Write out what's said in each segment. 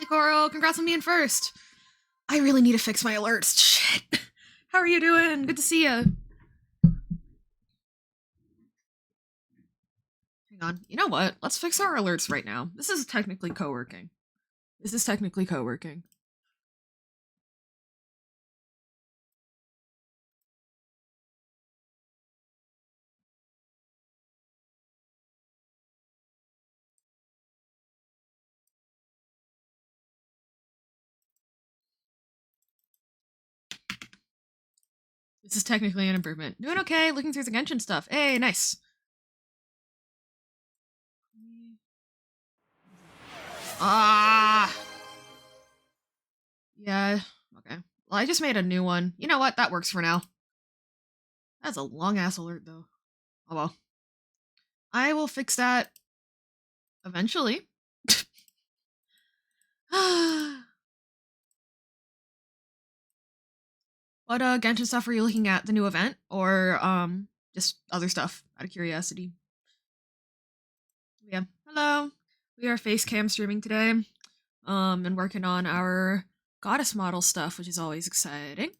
Coral, congrats on being first. I really need to fix my alerts. Shit. How are you doing? Good to see you. Hang on. You know what? Let's fix our alerts right now. This is technically co-working. This is technically an improvement. Doing okay, looking through the Genshin stuff. Hey, nice. Ah. Yeah, okay. Well, I just made a new one. You know what? That works for now. That's a long-ass alert, though. Oh well. I will fix that eventually. What Genshin stuff are you looking at? The new event or just other stuff out of curiosity? Yeah. Hello. We are face cam streaming today. And working on our goddess model stuff, which is always exciting.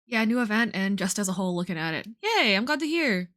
Yeah, new event and just as a whole looking at it. Yay, I'm glad to hear.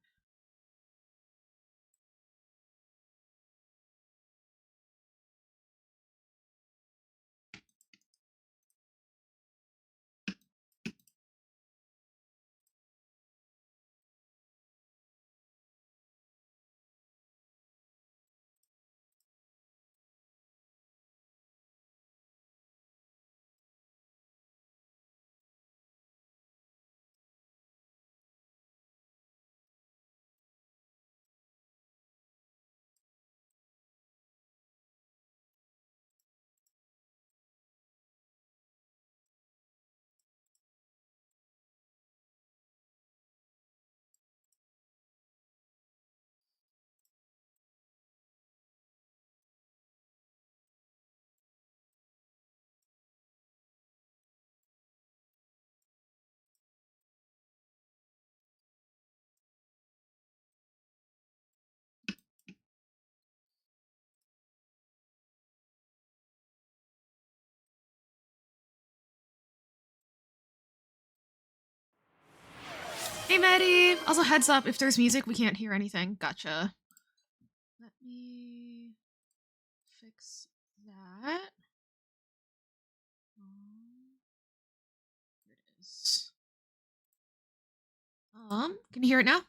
Hey, Maddie. Also, heads up, if there's music, we can't hear anything. Gotcha. Let me fix that. Here it is. Can you hear it now?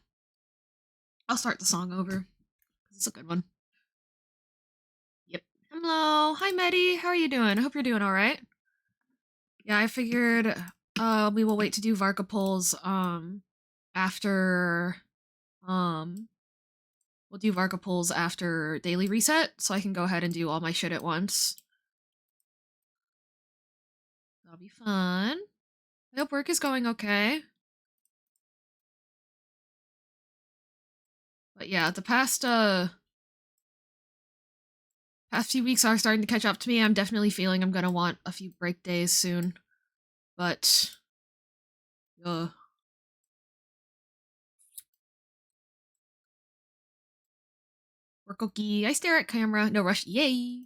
I'll start the song over. It's a good one. Yep. Hello. Hi, Maddie. How are you doing? I hope you're doing all right. Yeah, I figured we will wait to do Varka polls after we'll do Varka polls after daily reset, so I can go ahead and do all my shit at once. That'll be fun. I hope work is going okay. But yeah, the past few weeks are starting to catch up to me. I'm definitely feeling I'm gonna want a few break days soon. But work cookie. I stare at camera. No rush. Yay.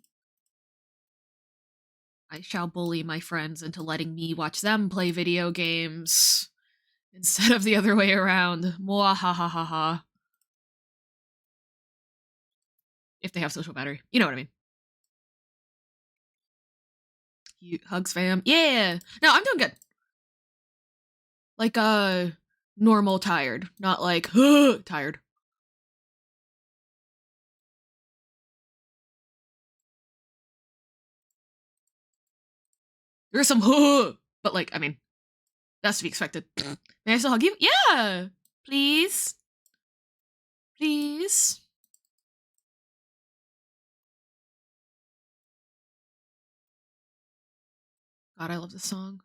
I shall bully my friends into letting me watch them play video games instead of the other way around. Mwahahaha. If they have social battery. You know what I mean. Hugs fam. Yeah. No, I'm doing good. Like, normal tired. Not like, tired. There's some, but like, I mean, that's to be expected. May I still hug you? Yeah. Please. Please. God, I love this song.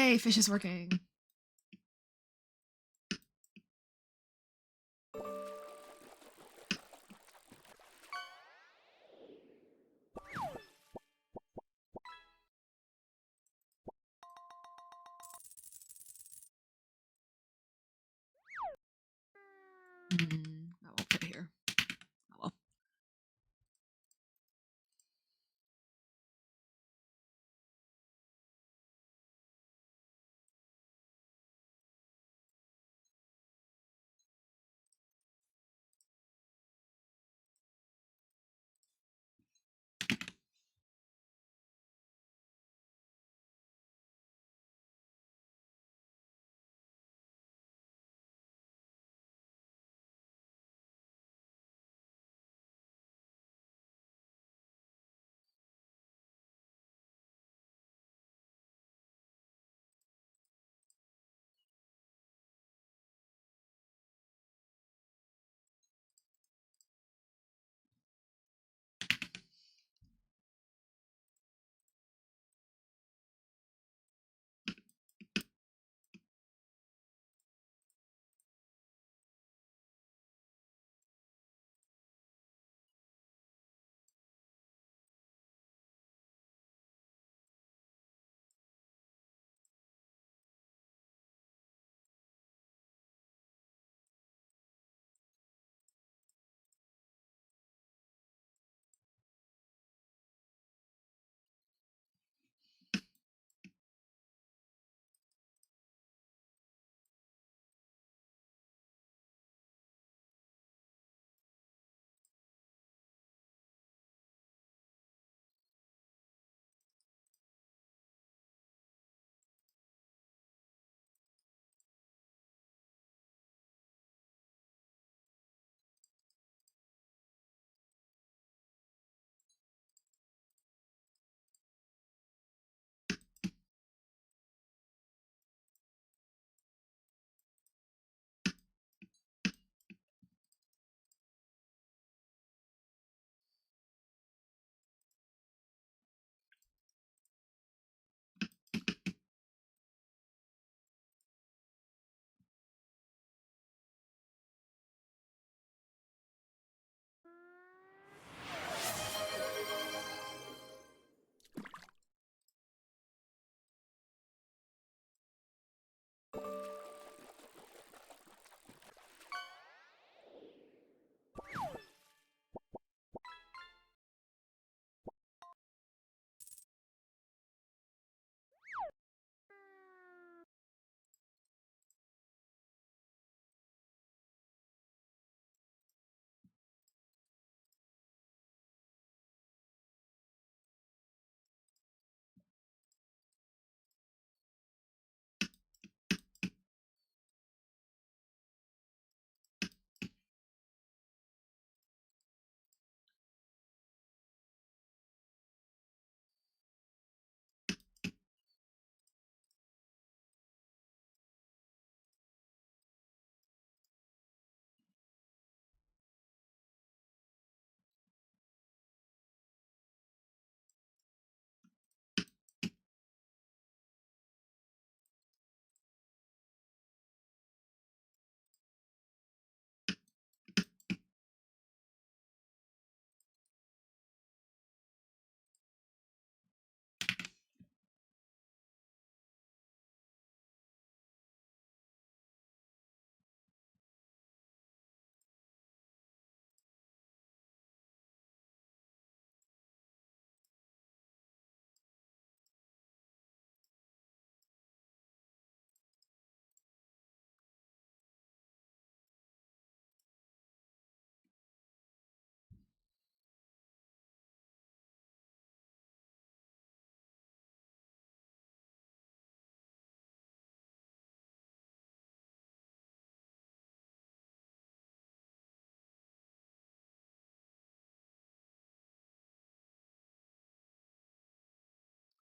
Yay, fish is working. That won't fit here. Oh well.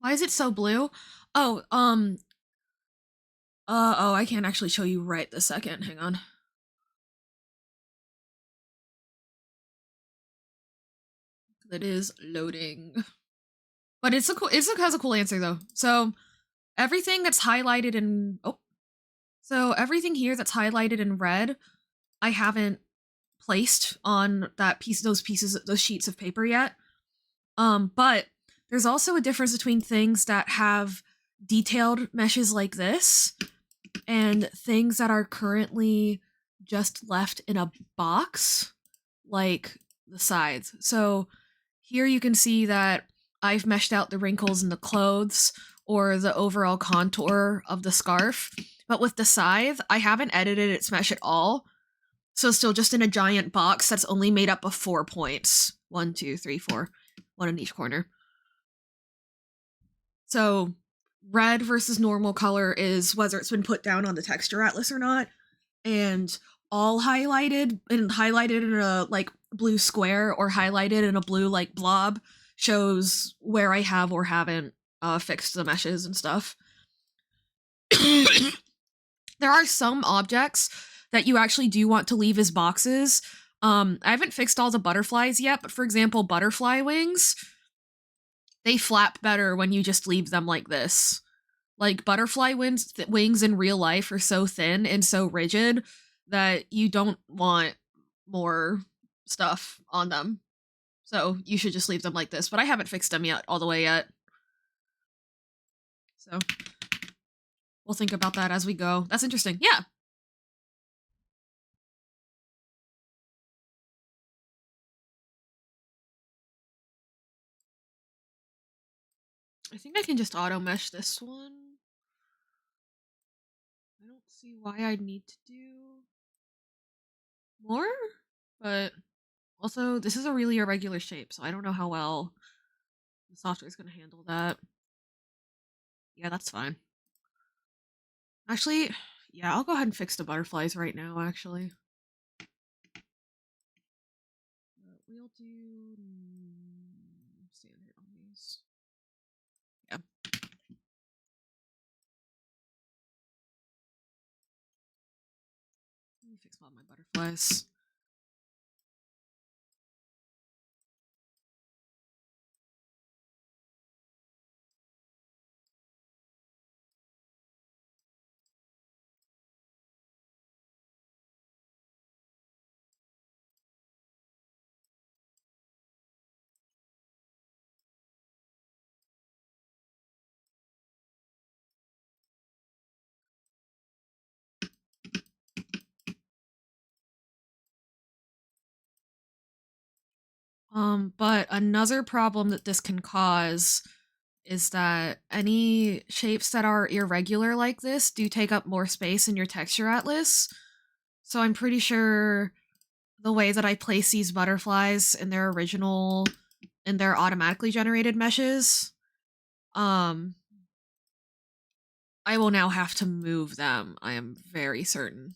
Why is it so blue? Oh, oh, I can't actually show you right this second. Hang on. It is loading. But it has a cool answer though. So everything that's highlighted in so everything here that's highlighted in red, I haven't placed on those sheets of paper yet. But there's also a difference between things that have detailed meshes like this and things that are currently just left in a box, like the sides. So here you can see that I've meshed out the wrinkles in the clothes or the overall contour of the scarf. But with the scythe, I haven't edited its mesh at all. So still just in a giant box that's only made up of 4 points. 1, 2, 3, 4. One in each corner. So red versus normal color is whether it's been put down on the texture atlas or not. And all highlighted in a like blue square or highlighted in a blue like blob shows where I have or haven't fixed the meshes and stuff. There are some objects that you actually do want to leave as boxes. I haven't fixed all the butterflies yet, but for example, butterfly wings, they flap better when you just leave them like this. Like, butterfly wings in real life are so thin and so rigid that you don't want more stuff on them. So you should just leave them like this, but I haven't fixed them yet, all the way yet. So we'll think about that as we go. That's interesting. Yeah. I think I can just auto mesh this one. I don't see why I'd need to do more, but also this is a really irregular shape, so I don't know how well the software is going to handle that. Yeah, that's fine. Actually, yeah, I'll go ahead and fix the butterflies right now, actually. We'll do standard on these. Yeah. Let me fix all my butterflies. But another problem that this can cause is that any shapes that are irregular like this do take up more space in your texture atlas. So I'm pretty sure the way that I place these butterflies in their automatically generated meshes, I will now have to move them. I am very certain.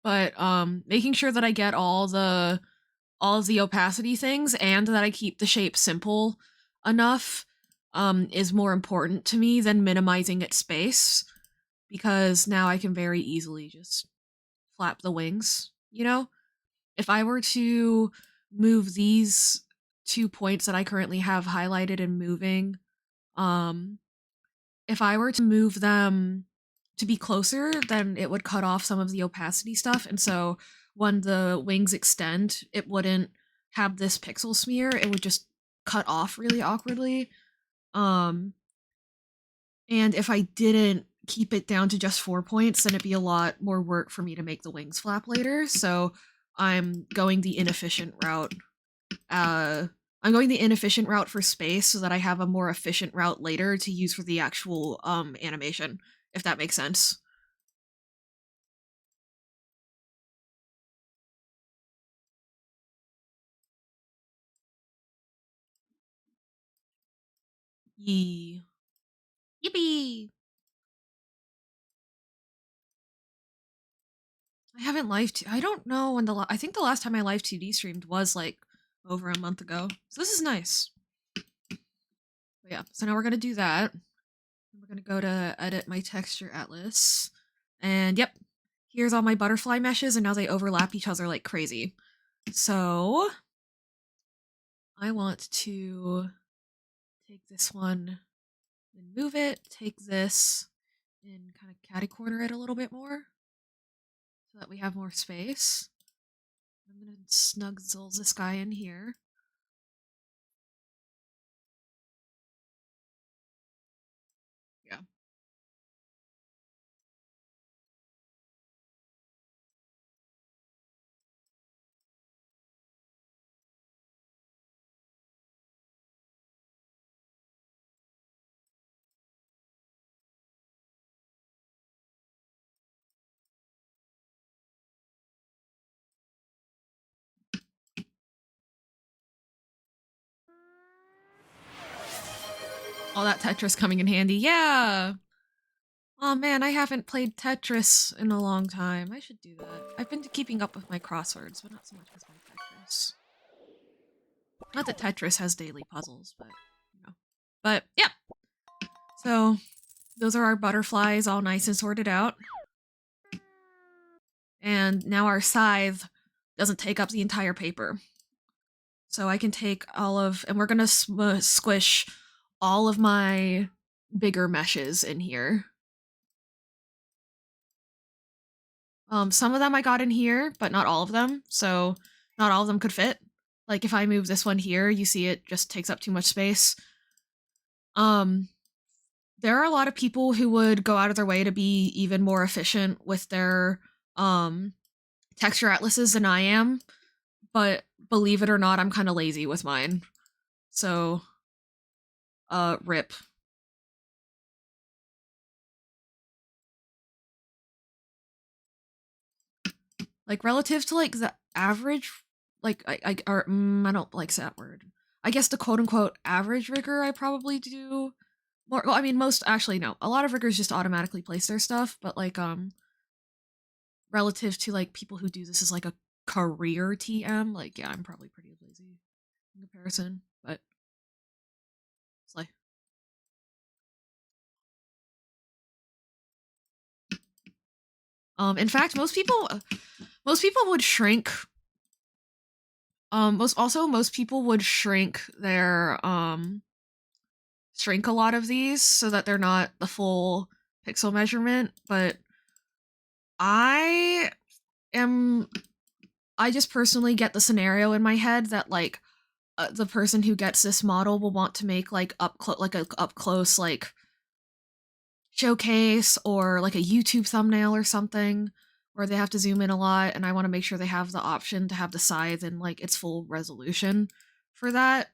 But making sure that I get all of the opacity things and that I keep the shape simple enough is more important to me than minimizing its space, because now I can very easily just flap the wings, you know? If I were to move these 2 points that I currently have highlighted and moving, if I were to move them to be closer, then it would cut off some of the opacity stuff, and so when the wings extend, it wouldn't have this pixel smear, it would just cut off really awkwardly. And if I didn't keep it down to just 4 points, then it'd be a lot more work for me to make the wings flap later, so I'm going the inefficient route. I'm going the inefficient route for space so that I have a more efficient route later to use for the actual animation, if that makes sense. Yee. Yippee! I haven't I don't know when I think the last time I live 2D streamed was like over a month ago. So this is nice. But yeah, so now we're gonna do that. We're gonna go to edit my texture atlas. And yep, here's all my butterfly meshes, and now they overlap each other like crazy. So I want to take this one and move it, take this and kind of catty corner it a little bit more so that we have more space. I'm going to snuggles this guy in here. Yeah. All that Tetris coming in handy. Yeah. Oh man, I haven't played Tetris in a long time. I should do that. I've been keeping up with my crosswords, but not so much with my Tetris. Not that Tetris has daily puzzles, but you know. But yeah. So those are our butterflies all nice and sorted out. And now our scythe doesn't take up the entire paper. So I can take all of, and we're gonna squish all of my bigger meshes in here. Some of them I got in here, but not all of them. So not all of them could fit. Like if I move this one here, you see it just takes up too much space. There are a lot of people who would go out of their way to be even more efficient with their texture atlases than I am, but believe it or not, I'm kind of lazy with mine. So, rip. Like relative to like the average, like I don't like that word. I guess the quote unquote average rigger I probably do more. Well, I mean most actually no. A lot of riggers just automatically place their stuff, but like relative to like people who do this as like a career TM, like yeah, I'm probably pretty lazy in comparison, but it's like in fact most people would shrink most people would shrink their shrink a lot of these so that they're not the full pixel measurement, but I am I just personally get the scenario in my head that like the person who gets this model will want to make like like a up close like showcase or like a YouTube thumbnail or something where they have to zoom in a lot, and I want to make sure they have the option to have the scythe in like its full resolution for that.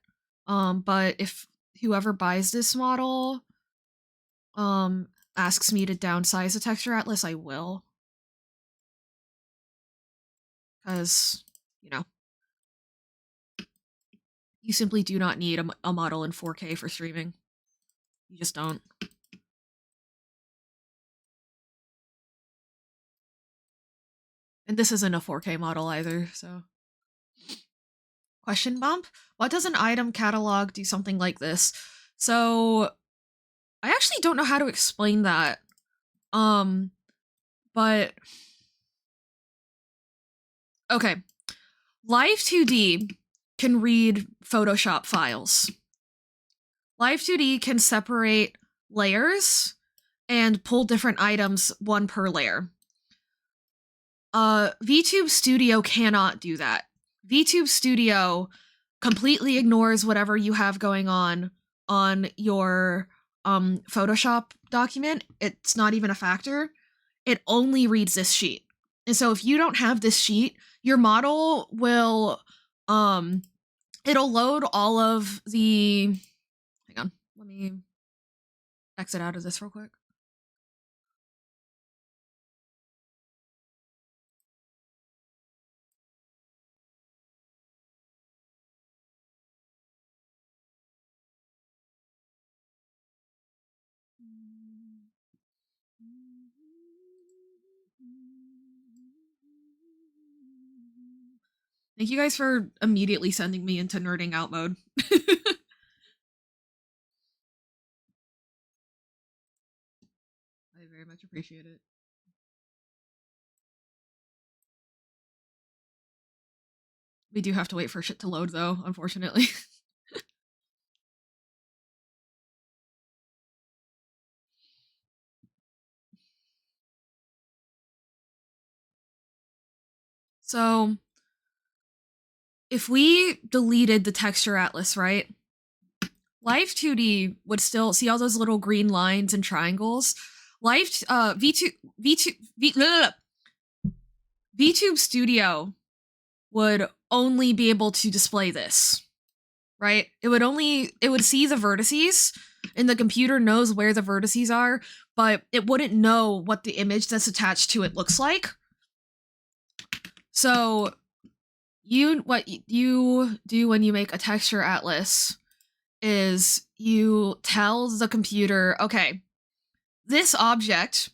But if whoever buys this model asks me to downsize the texture atlas, I will. Because, you know, you simply do not need a model in 4K for streaming. You just don't. And this isn't a 4K model either, so. Question bump? What does an item catalog do something like this? So, I actually don't know how to explain that. But okay. Live 2D can read Photoshop files. Live 2D can separate layers and pull different items one per layer. VTube Studio cannot do that. VTube Studio completely ignores whatever you have going on your Photoshop document. It's not even a factor. It only reads this sheet. And so if you don't have this sheet, your model will it'll load all of the hang on, let me exit out of this real quick. Thank you guys for immediately sending me into nerding out mode. I very much appreciate it. We do have to wait for shit to load, though, unfortunately. So, if we deleted the texture atlas, right? Live 2D would still see all those little green lines and triangles. Live VTube Studio would only be able to display this, right? It would see the vertices, and the computer knows where the vertices are, but it wouldn't know what the image that's attached to it looks like. So what you do when you make a texture atlas is you tell the computer, okay, this object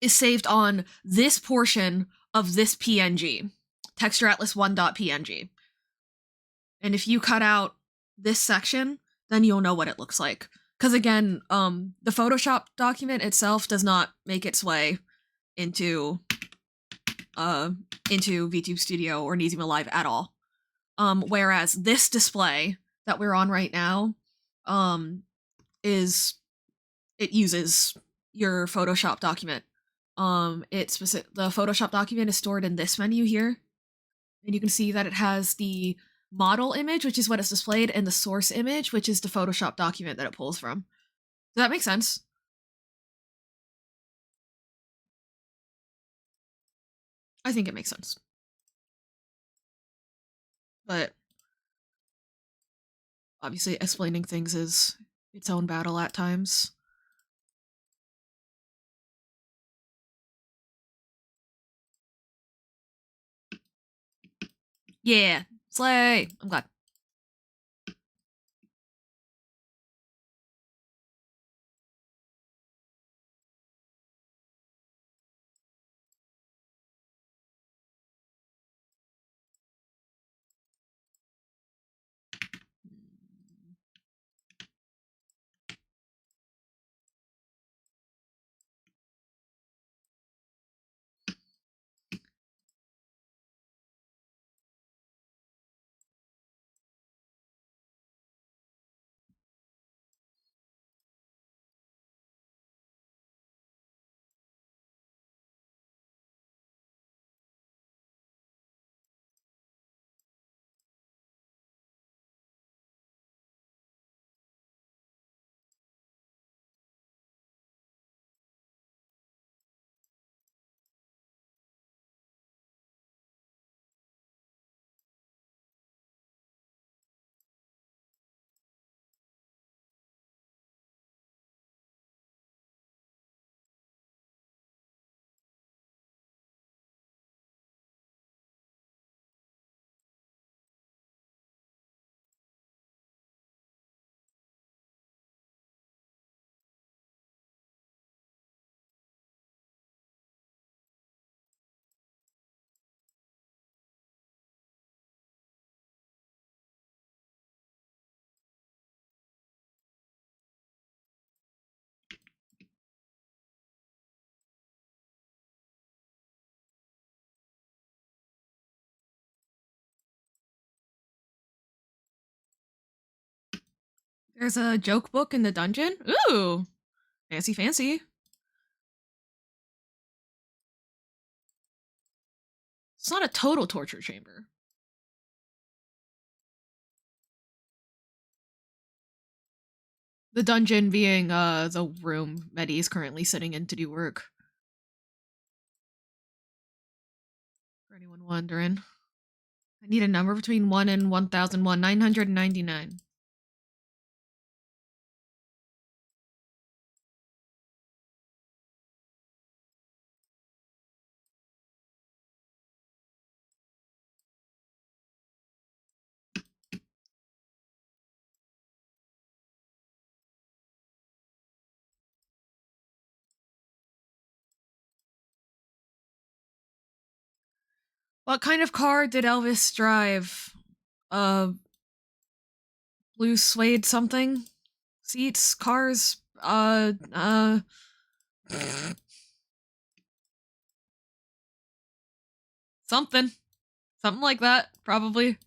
is saved on this portion of this PNG, texture atlas 1.png. And if you cut out this section, then you'll know what it looks like. Because again, the Photoshop document itself does not make its way into VTube Studio or Nizima Live at all. Whereas this display that we're on right now, it uses your Photoshop document. The Photoshop document is stored in this menu here, and you can see that it has the model image, which is what it's displayed, and the source image, which is the Photoshop document that it pulls from. Does that make sense? I think it makes sense. But obviously explaining things is its own battle at times. Yeah, slay! I'm glad. There's a joke book in the dungeon? Ooh! Fancy, fancy. It's not a total torture chamber. The dungeon being the room Metty is currently sitting in to do work. For anyone wondering. I need a number between 1 and 1001. 999. What kind of car did Elvis drive? Blue suede something? Seats? Cars? Something. Something like that, probably.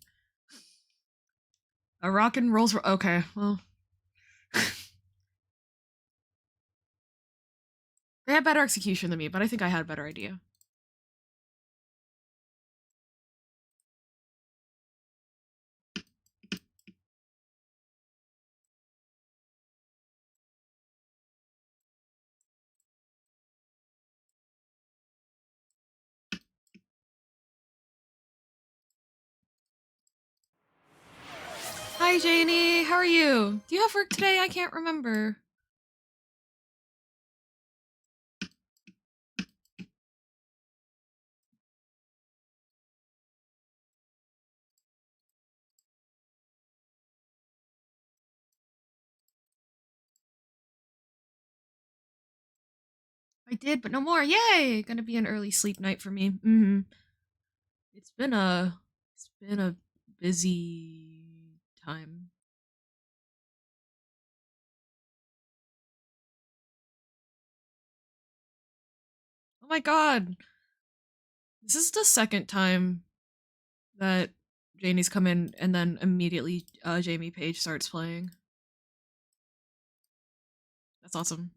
A rock and rolls. Okay, well. They had better execution than me, but I think I had a better idea. Hi, Janie. How are you? Do you have work today? I can't remember. I did, but no more. Yay! Gonna be an early sleep night for me. It's been a busy time. Oh my god. This is the second time that Janie's come in and then immediately Jamie Page starts playing. That's awesome.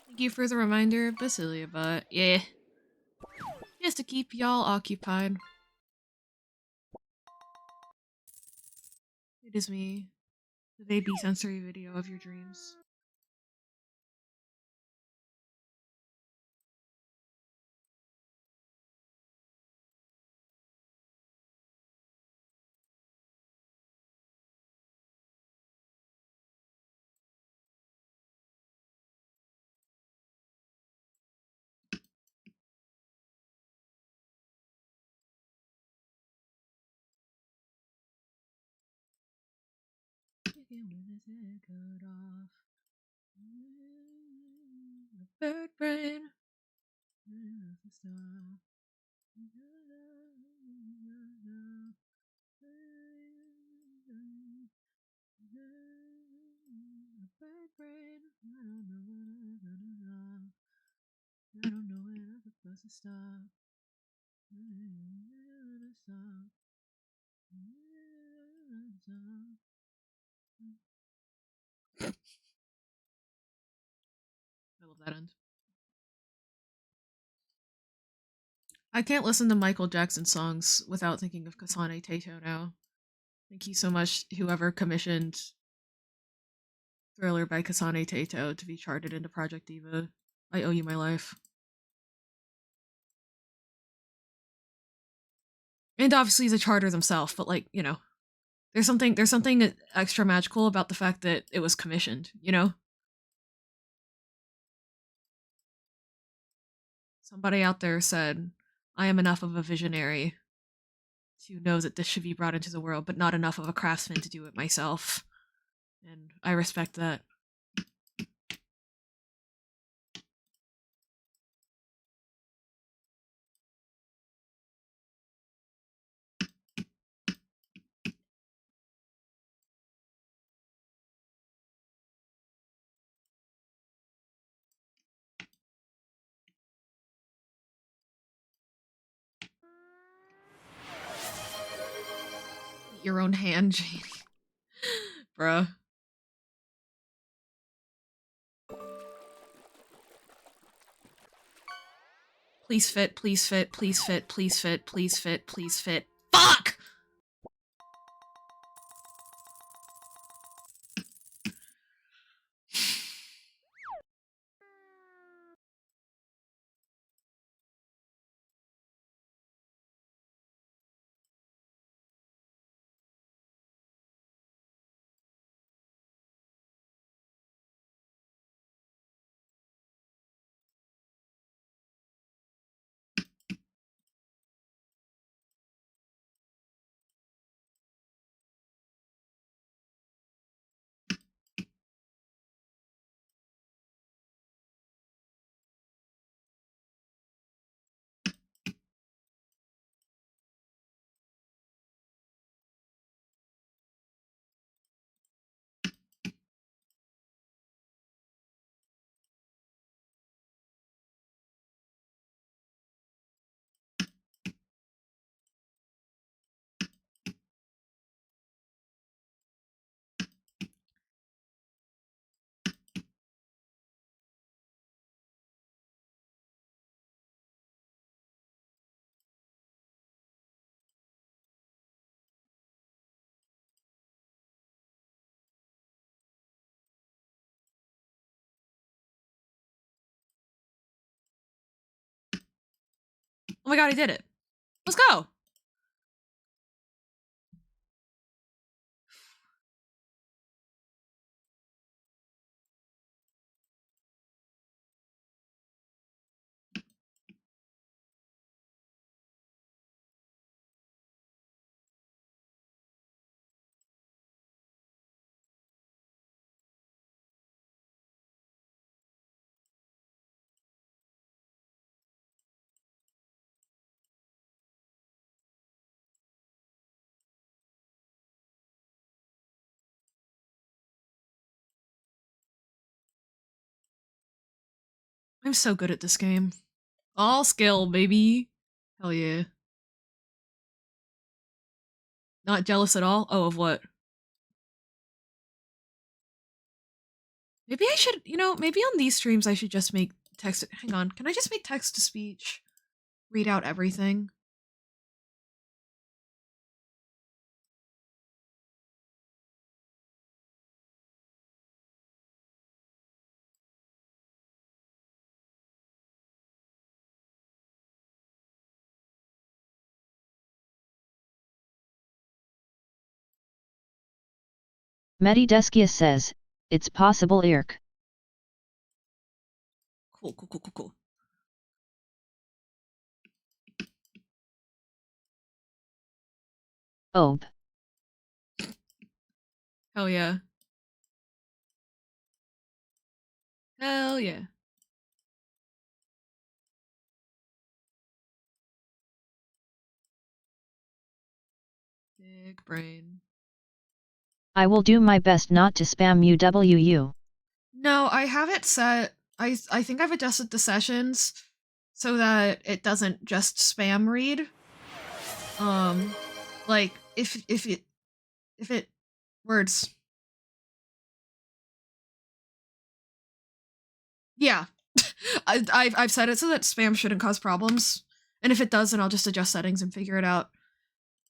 Thank you for the reminder, Basilia Butt. Yeah. Just to keep y'all occupied. It is me, the baby sensory video of your dreams. Cut off. The bird brain. big brain. I don't know when I'm supposed to stop. I love that end. I can't listen to Michael Jackson songs without thinking of Kasane Taito now. Thank you so much, whoever commissioned Thriller by Kasane Taito to be charted into Project Diva. I owe you my life. And obviously he's a charter himself, but like, you know, there's something extra magical about the fact that it was commissioned, you know? Somebody out there said, I am enough of a visionary to know that this should be brought into the world, but not enough of a craftsman to do it myself. And I respect that. Your own hand, Janie. Bruh. Please fit, please fit, please fit, please fit, please fit, please fit. Fuck! Oh my god, I did it. Let's go! I'm so good at this game. All skill, baby. Hell yeah. Not jealous at all? Oh, of what? Maybe I should, you know, maybe on these streams I should just make text. Hang on, can I just make text to speech? Read out everything? Metty Deskia says, it's possible Irk. Cool. Ob. Hell yeah. Hell yeah. Big brain. I will do my best not to spam UWU. No, I have it set. I think I've adjusted the sessions so that it doesn't just spam read. Like if it words. Yeah. I've set it so that spam shouldn't cause problems. And if it does, then I'll just adjust settings and figure it out.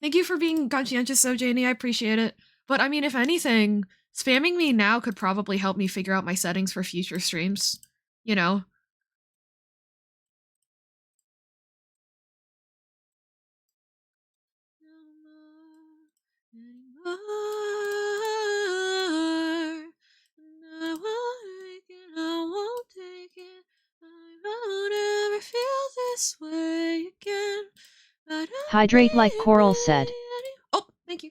Thank you for being conscientious, though, Janie. I appreciate it. But I mean, if anything, spamming me now could probably help me figure out my settings for future streams. You know? Hydrate like Coral said. Oh, thank you.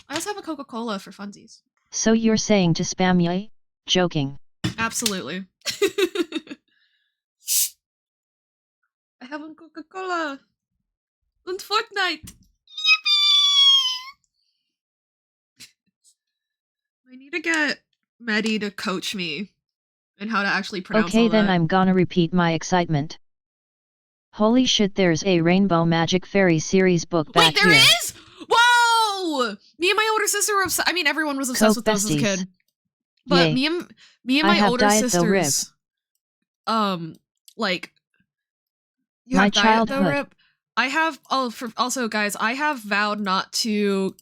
I also have a Coca-Cola for funsies. So you're saying to spam yay? Joking. Absolutely. I have a Coca-Cola. And Fortnite. I need to get Metty to coach me in how to actually pronounce Okay, all then that. I'm gonna repeat my excitement. Holy shit, there's a Rainbow Magic Fairy series book back Wait, there here. is? Whoa! Me and my older sister were obsessed. I mean, everyone was obsessed Coke with those as a besties. kid. But Yay. me and I my have older diet the rib. sisters, like, you My have diet the childhood. rip. I have also guys, I have vowed not to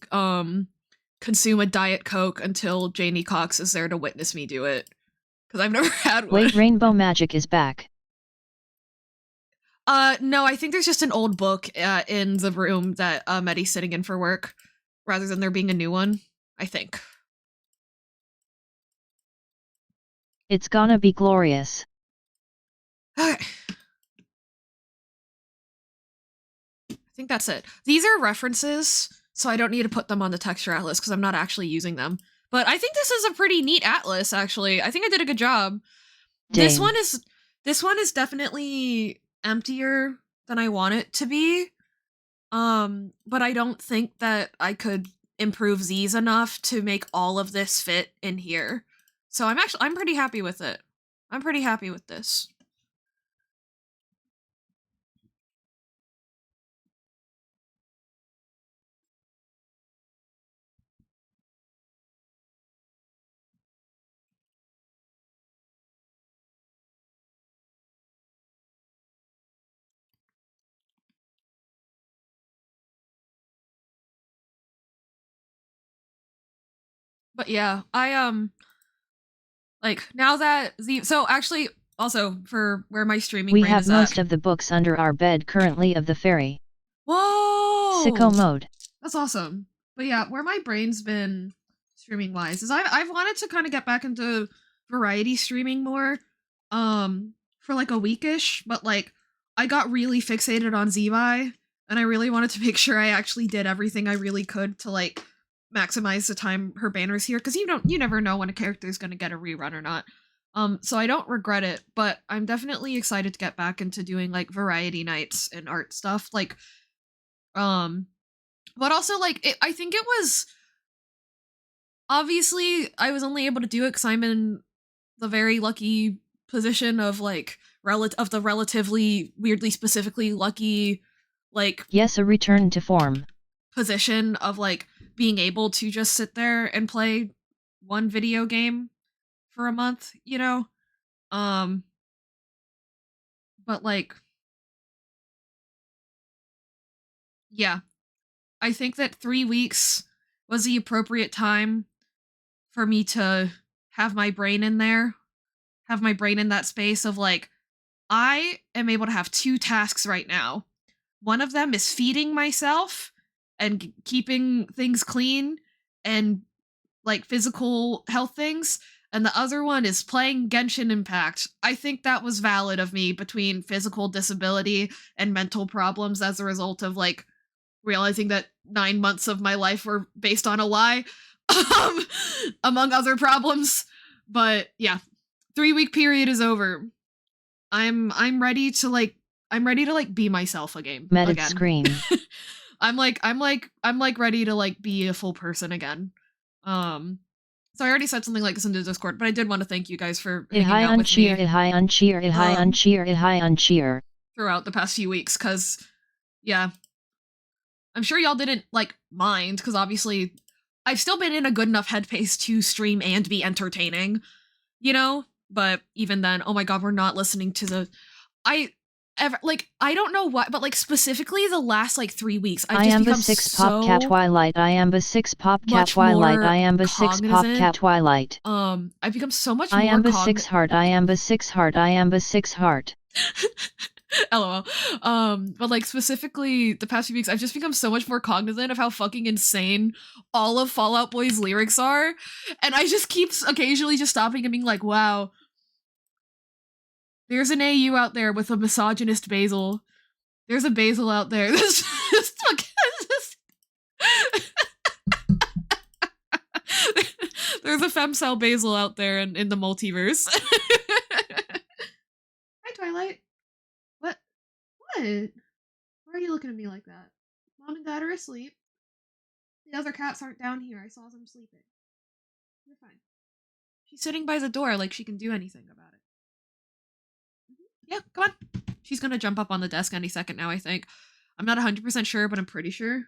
consume a Diet Coke until Janie Cox is there to witness me do it. Because I've never had one. Wait, Rainbow Magic is back. No, I think there's just an old book in the room that Metty's sitting in for work, rather than there being a new one, I think. It's gonna be glorious. Okay. I think that's it. These are references, so I don't need to put them on the texture atlas because I'm not actually using them. But I think this is a pretty neat atlas, actually. I think I did a good job. Dang. This one is definitely emptier than I want it to be. But I don't think that I could improve these enough to make all of this fit in here. So I'm pretty happy with it. I'm pretty happy with this. But yeah, I like now that so actually also for where my streaming We brain have is most at. of the books under our bed currently of the fairy. Whoa! Sicko mode. That's awesome. But yeah, where my brain's been streaming wise is I've wanted to kind of get back into variety streaming more for like a weekish, but like I got really fixated on Zevi and I really wanted to make sure I actually did everything I really could to like maximize the time her banner's here because you never know when a character is going to get a rerun or not. So I don't regret it, but I'm definitely excited to get back into doing like variety nights and art stuff like but also like I think it was obviously I was only able to do it because I'm in the very lucky position of like of the relatively weirdly specifically lucky like Yes, a return to form. position of like being able to just sit there and play one video game for a month, you know? But like yeah, I think that 3 weeks was the appropriate time for me to have my brain in there, have my brain in that space of like, I am able to have 2 tasks right now. One of them is feeding myself and keeping things clean and like physical health things. And the other one is playing Genshin Impact. I think that was valid of me between physical disability and mental problems as a result of like realizing that 9 months of my life were based on a lie, among other problems. But yeah, 3-week period is over. I'm ready to like be myself again. Medit screen. I'm like ready to like be a full person again. So I already said something like this in the Discord, but I did want to thank you guys for hanging out with me throughout the past few weeks, because, yeah, I'm sure y'all didn't, like, mind, because obviously I've still been in a good enough headspace to stream and be entertaining, you know? But even then, oh my god, we're not listening to the... I don't know what, but, like, specifically the last, like, 3 weeks, I've just become so much more cognizant. I've become so much more cognizant. LOL. But, like, specifically the past few weeks, I've just become so much more cognizant of how fucking insane all of Fall Out Boy's lyrics are, and I just keep occasionally just stopping and being like, wow, there's an AU out there with a misogynist Basil. There's a Basil out there. This there's a femcel Basil out there in the multiverse. Hi, Twilight. What? Why are you looking at me like that? Mom and Dad are asleep. The other cats aren't down here. I saw them sleeping. You're fine. She's sitting by the door like she can do anything about it. Yeah, come on. She's gonna jump up on the desk any second now, I think. I'm not 100% sure, but I'm pretty sure.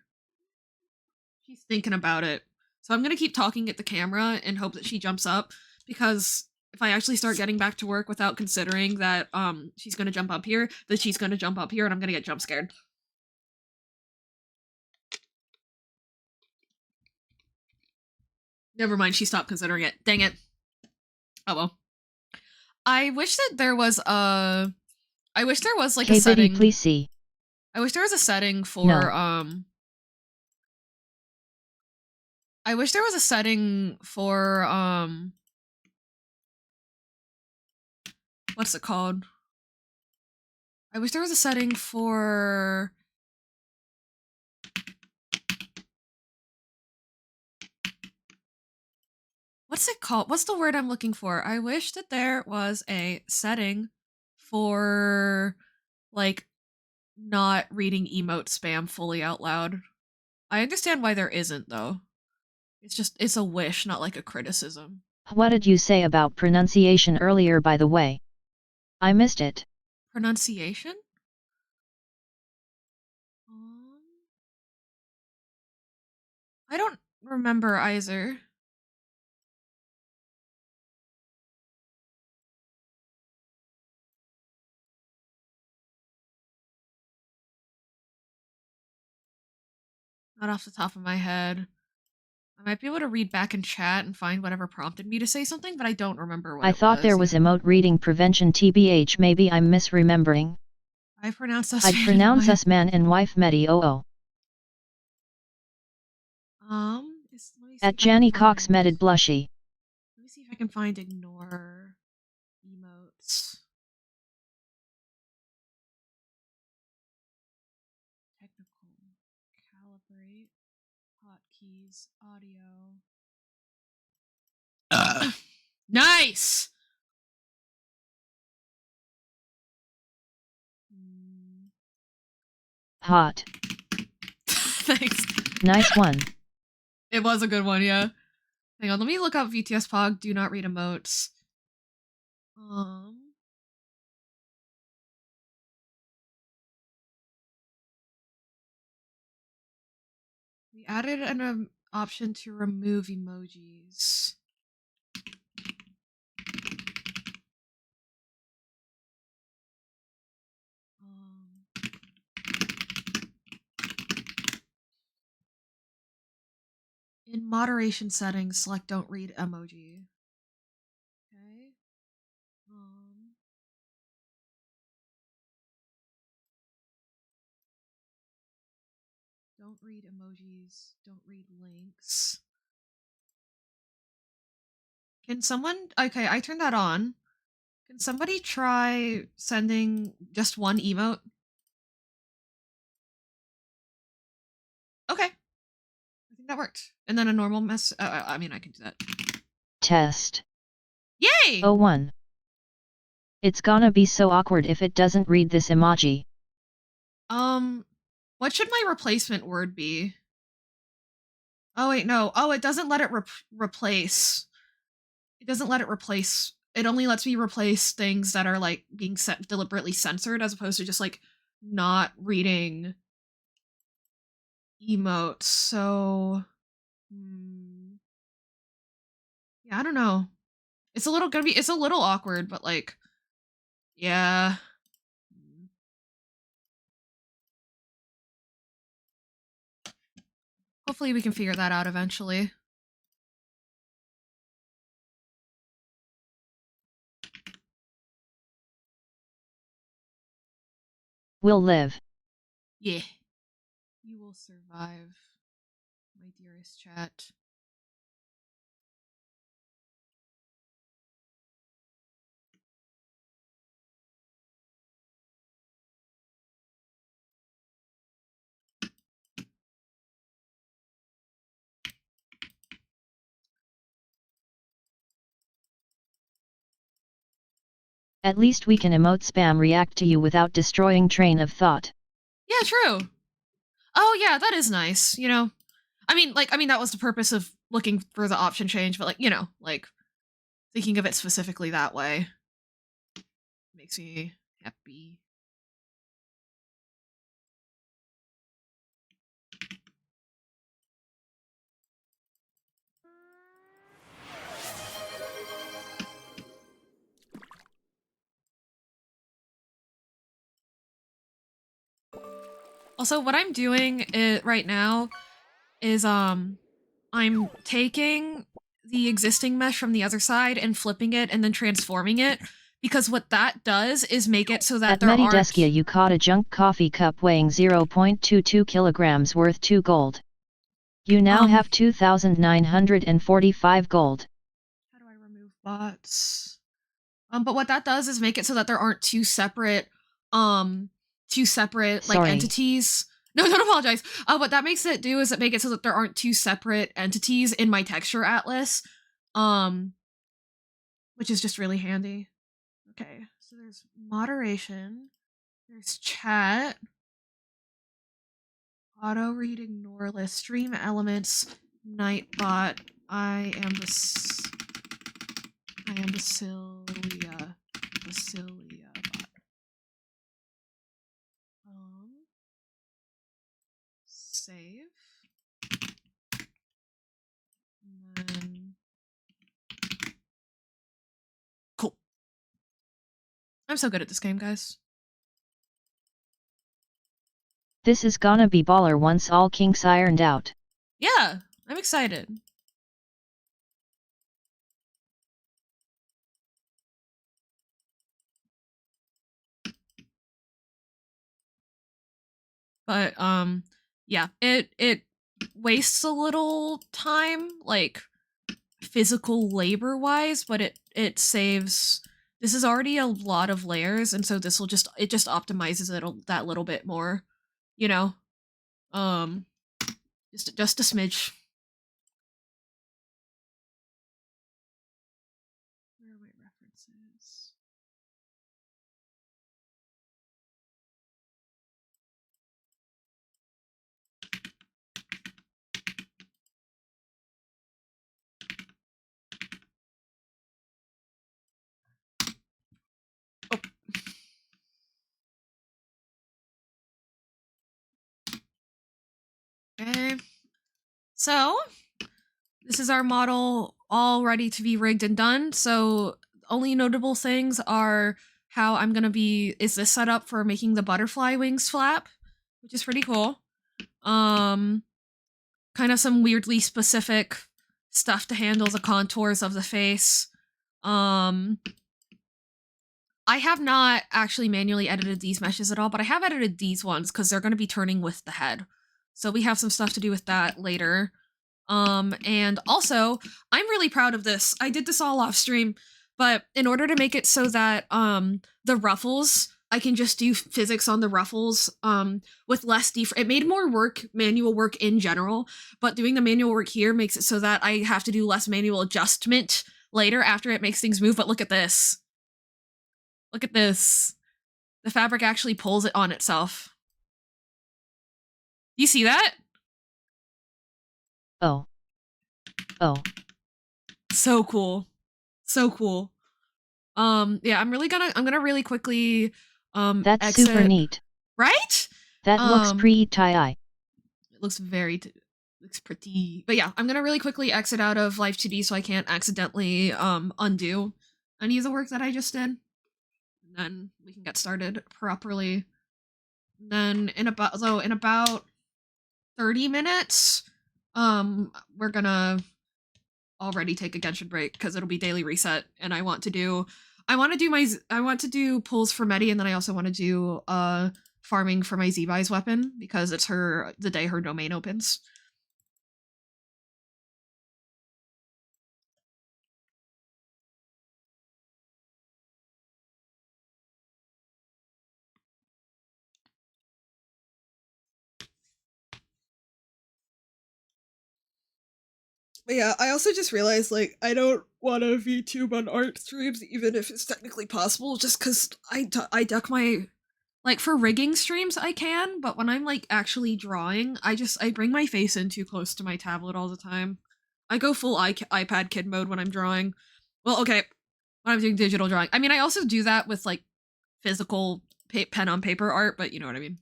She's thinking about it. So I'm gonna keep talking at the camera and hope that she jumps up, because if I actually start getting back to work without considering that she's gonna jump up here, then she's gonna jump up here and I'm gonna get jump scared. Never mind, she stopped considering it. Dang it. Oh well. I wish that there was a... I wish there was, like, a setting... please see. I wish there was a setting for, No. I wish there was a setting for, what's it called? I wish there was a setting for... What's it called? What's the word I'm looking for? I wish that there was a setting for, like, not reading emote spam fully out loud. I understand why there isn't, though. It's a wish, not like a criticism. What did you say about pronunciation earlier, by the way? I missed it. Pronunciation? I don't remember either. Not off the top of my head. I might be able to read back in chat and find whatever prompted me to say something, but I don't remember what I thought there was emote reading prevention tbh. Maybe I'm misremembering. I pronounce us. I'd pronounce us man and wife metty oo. At Janny Cox metted blushy. Let me see if I can find ignore emotes. Technical. Calibrate. Hotkeys. Audio. Nice! Hot. Thanks. Nice one. It was a good one, yeah. Hang on, let me look up VTS Pog. Do not read emotes. We added an option to remove emojis. In moderation settings, select don't read emoji. Okay. Don't read emojis. Don't read links. Can someone... Okay, I turned that on. Can somebody try sending just one emote? Okay. I think that worked. And then a normal mess... I mean, I can do that. Test. Yay! 01. It's gonna be so awkward if it doesn't read this emoji. What should my replacement word be? Oh, wait, no. Oh, it doesn't let it replace. it doesn't let it replace. It only lets me replace things that are like being deliberately censored, as opposed to just like not reading emotes. So, yeah, I don't know. It's a little gonna be. It's a little awkward, but like, yeah. Hopefully, we can figure that out eventually. Will live. Yeah. You will survive, my dearest chat. At least we can emote spam react to you without destroying train of thought. Yeah, true. Oh yeah, that is nice. You know, I mean, that was the purpose of looking for the option change, but like, you know, like thinking of it specifically that way makes me happy. Also, what I'm doing right now is I'm taking the existing mesh from the other side and flipping it and then transforming it, because what that does is make it so that At there Metty aren't. Deskia you caught a junk coffee cup weighing 0.22 kilograms worth 2 gold. You now have 2,945 gold. How do I remove bots? But what that does is make it so that there aren't two separate like Sorry. entities. No, don't apologize. What that makes it do is it make it so that there aren't two separate entities in my texture atlas. Which is just really handy. Okay, so there's moderation, there's chat, auto read ignore list, stream elements, nightbot. I am Basilia bot. Save. And then cool. I'm so good at this game, guys. This is gonna be baller once all kinks ironed out. Yeah, I'm excited. But yeah, it wastes a little time, like physical labor wise, but it saves. This is already a lot of layers, and so this will just optimizes it that little bit more, you know. Um, just a smidge. Where are my references? Okay. So, this is our model all ready to be rigged and done. So, only notable things are how I'm going to be is this set up for making the butterfly wings flap, which is pretty cool. Kind of some weirdly specific stuff to handle the contours of the face. I have not actually manually edited these meshes at all, but I have edited these ones because they're going to be turning with the head. So we have some stuff to do with that later. And also, I'm really proud of this. I did this all off stream, but in order to make it so that the ruffles, I can just do physics on the ruffles with less it made more work, manual work in general, but doing the manual work here makes it so that I have to do less manual adjustment later after it makes things move. But look at this. Look at this. The fabric actually pulls it on itself. You see that? Oh. Oh. So cool. So cool. Yeah, I'm gonna really quickly That's super exit. neat. Right? That looks pretty tie. It looks looks pretty. But yeah, I'm gonna really quickly exit out of Life 2D so I can't accidentally undo any of the work that I just did. And then we can get started properly. And then in about 30 minutes, we're gonna already take a Genshin break because it'll be daily reset, and I want to do pulls for Metty, and then I also want to do farming for my Zevi's weapon because it's the day her domain opens. But yeah, I also just realized, like, I don't want to VTube on art streams, even if it's technically possible, just because I duck my... Like, for rigging streams, I can, but when I'm, like, actually drawing, I bring my face in too close to my tablet all the time. I go full iPad kid mode when I'm drawing. Well, okay, when I'm doing digital drawing. I mean, I also do that with, like, physical pen on paper art, but you know what I mean.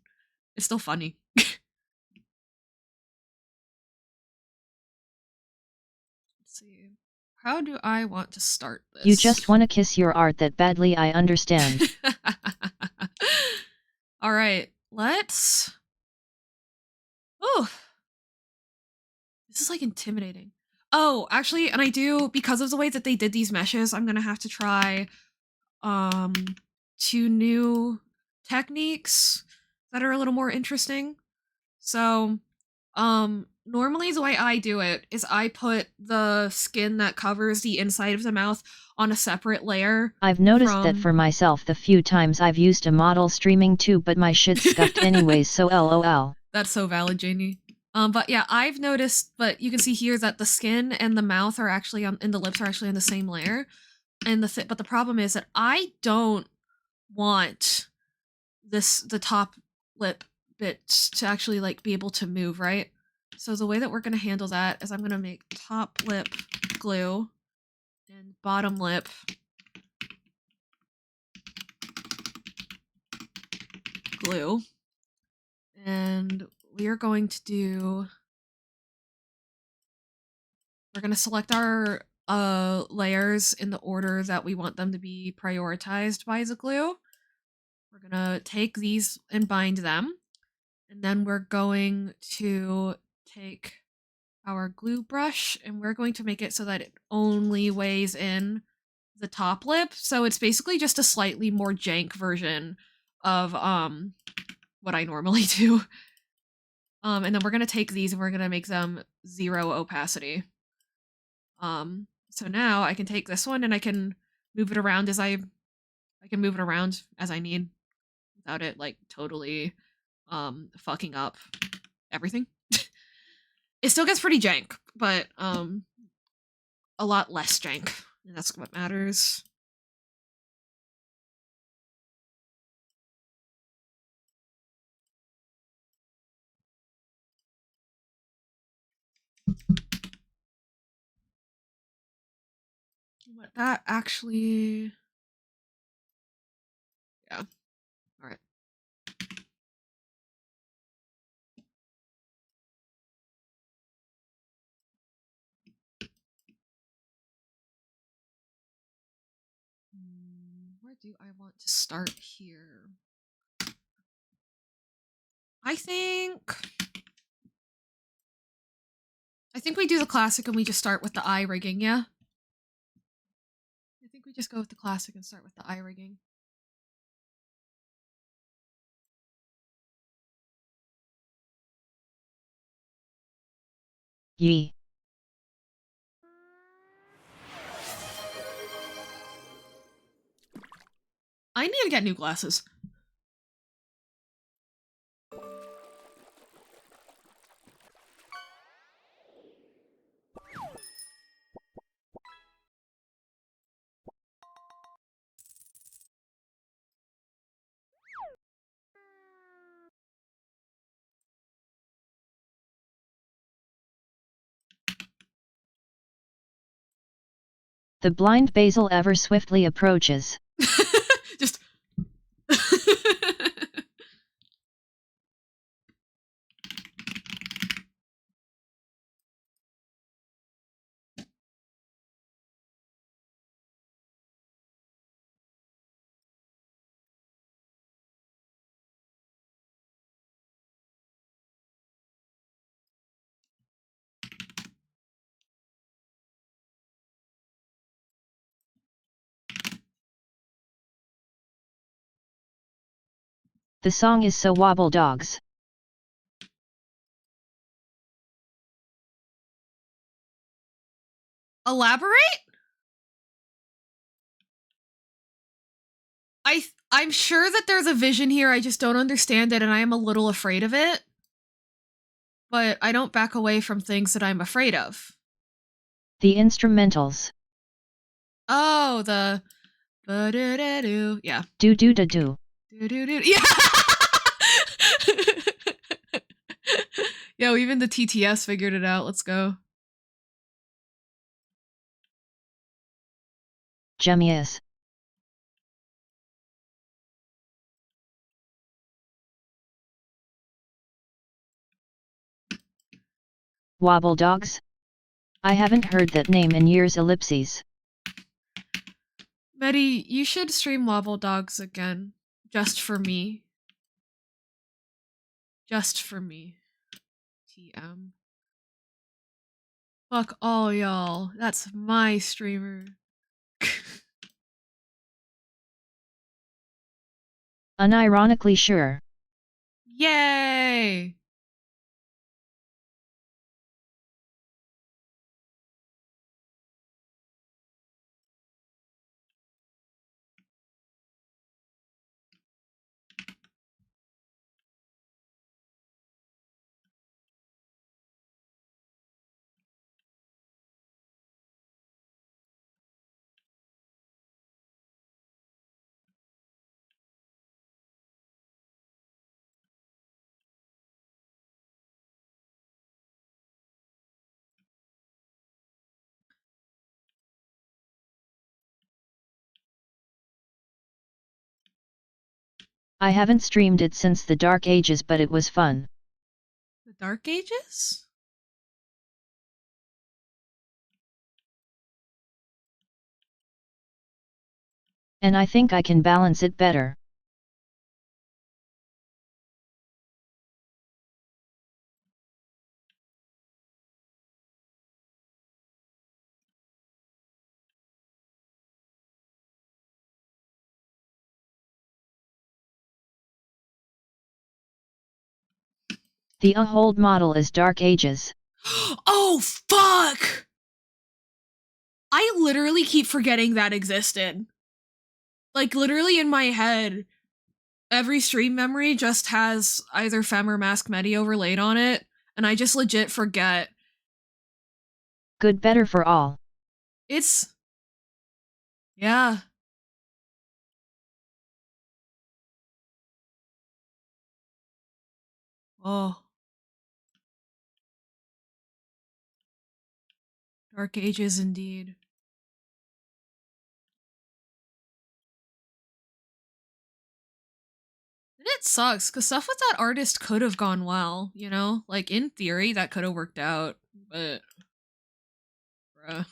It's still funny. Let's see. How do I want to start this? You just want to kiss your art that badly, I understand. All right, let's... Oh, this is like intimidating. Oh, actually, and I do, because of the way that they did these meshes, I'm gonna have to try 2 new techniques that are a little more interesting. So, normally the way I do it is I put the skin that covers the inside of the mouth on a separate layer. I've noticed that for myself the few times I've used a model streaming too, but my shit's scuffed anyways, so lol. That's so valid, Janie. But yeah, I've noticed, but you can see here that the skin and the mouth are actually and the lips are actually on the same layer. And but the problem is that I don't want the top lip bits to actually like be able to move, right? So the way that we're gonna handle that is I'm gonna make top lip glue and bottom lip glue. And we are going to we're going to select our layers in the order that we want them to be prioritized by the glue. We're going to take these and bind them. And then we're going to take our glue brush and we're going to make it so that it only weighs in the top lip. So it's basically just a slightly more jank version of what I normally do. And then we're going to take these and we're going to make them 0 opacity. So now I can take this one and I can move it around as I can move it around as I need without it like totally fucking up everything. It still gets pretty jank, but a lot less jank. And that's what matters. What that actually... Yeah. All right. Where do I want to start here? I think we do the classic and we just start with the eye rigging, yeah? I think we just go with the classic and start with the eye rigging. Yee. I need to get new glasses. The blind basil ever swiftly approaches. Just. The song is So Wobble Dogs. Elaborate? I'm sure that there's a vision here, I just don't understand it, and I am a little afraid of it. But I don't back away from things that I'm afraid of. The instrumentals. Oh, the ba-do-da-do. Yeah. Do-do-da-do. Do-do-do. Yeah. Yo, even the TTS figured it out. Let's go. Genius. Wobble Dogs? I haven't heard that name in years. Ellipses. Metty, you should stream Wobble Dogs again. Just for me. Just for me. TM. Fuck all y'all. That's my streamer. Unironically sure. Yay! I haven't streamed it since the Dark Ages, but it was fun. The Dark Ages? And I think I can balance it better. The hold model is Dark Ages. Oh, fuck! I literally keep forgetting that existed. Like, literally in my head, every stream memory just has either Fem or Mask Medi overlaid on it, and I just legit forget. Good better for all. It's... yeah. Oh. Dark Ages indeed. And it sucks, because stuff with that artist could have gone well, you know? Like, in theory, that could have worked out, but... bruh.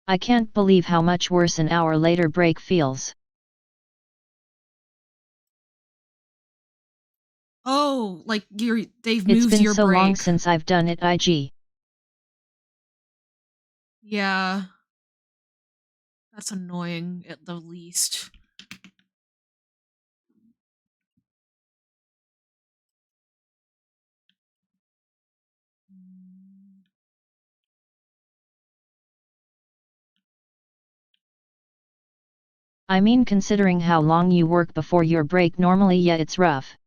I can't believe how much worse an hour later break feels. Oh, like, they've It's moved been your so long break. since I've done it. IG. Yeah. That's annoying, at the least. I mean considering how long you work before your break normally, yeah, it's rough.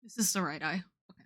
This is the right eye. Okay.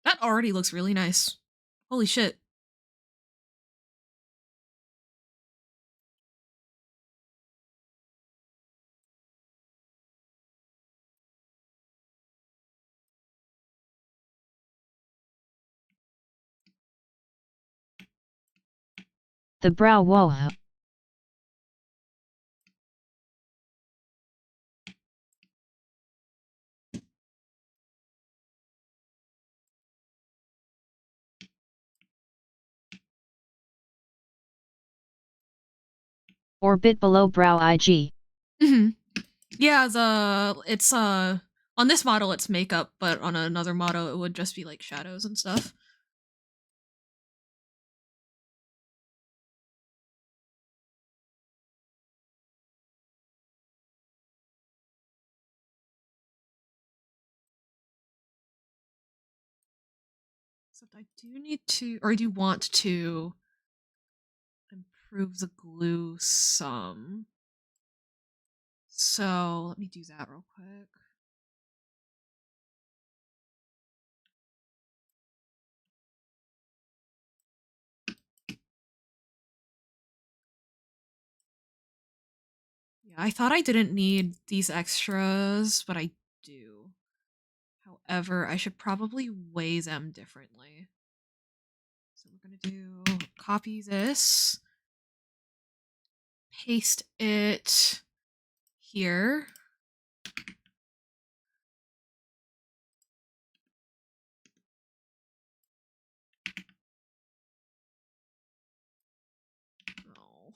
That already looks really nice. Holy shit. The brow, whoa. Or bit below brow IG. Mm-hmm. Yeah, it's on this model it's makeup, but on another model it would just be like shadows and stuff. Except I do need to, or I do want to improve the glue some. So let me do that real quick. Yeah, I thought I didn't need these extras, but I do. However, I should probably weigh them differently. So we're going to do copy this, paste it here. Oh.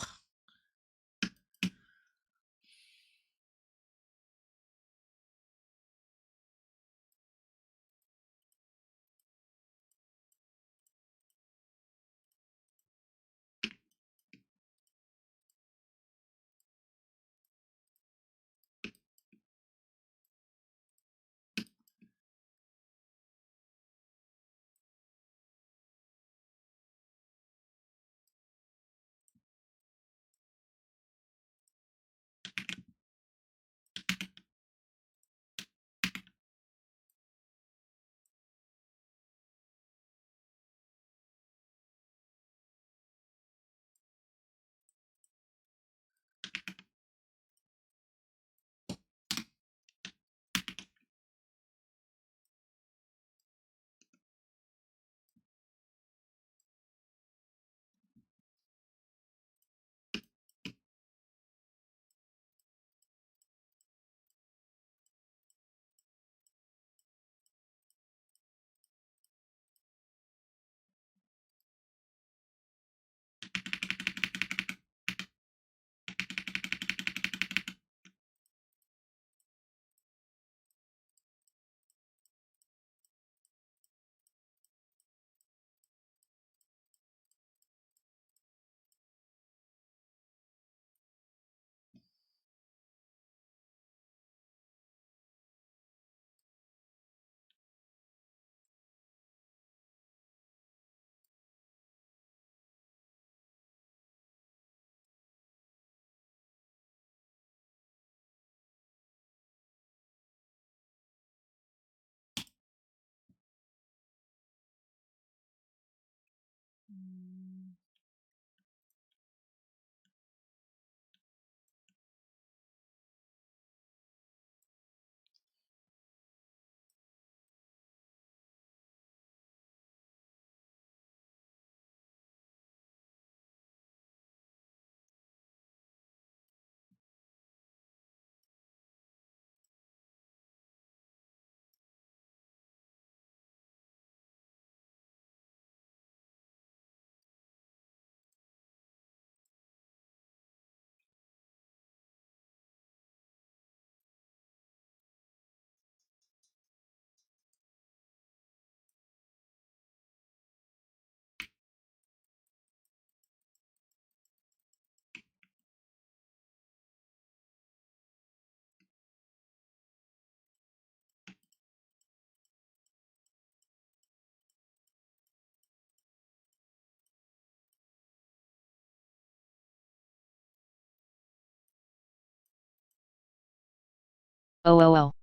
Oh.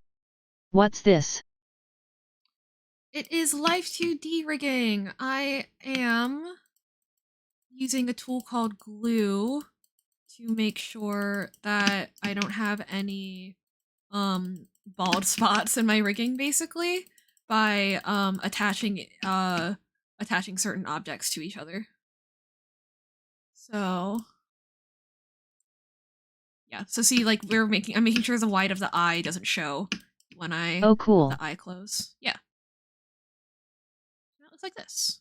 What's this? It is Life 2D rigging. I am using a tool called glue to make sure that I don't have any bald spots in my rigging, basically, by attaching certain objects to each other. So yeah, so see, like I'm making sure the white of the eye doesn't show when I Oh have cool. the eye closed. Yeah. It looks like this.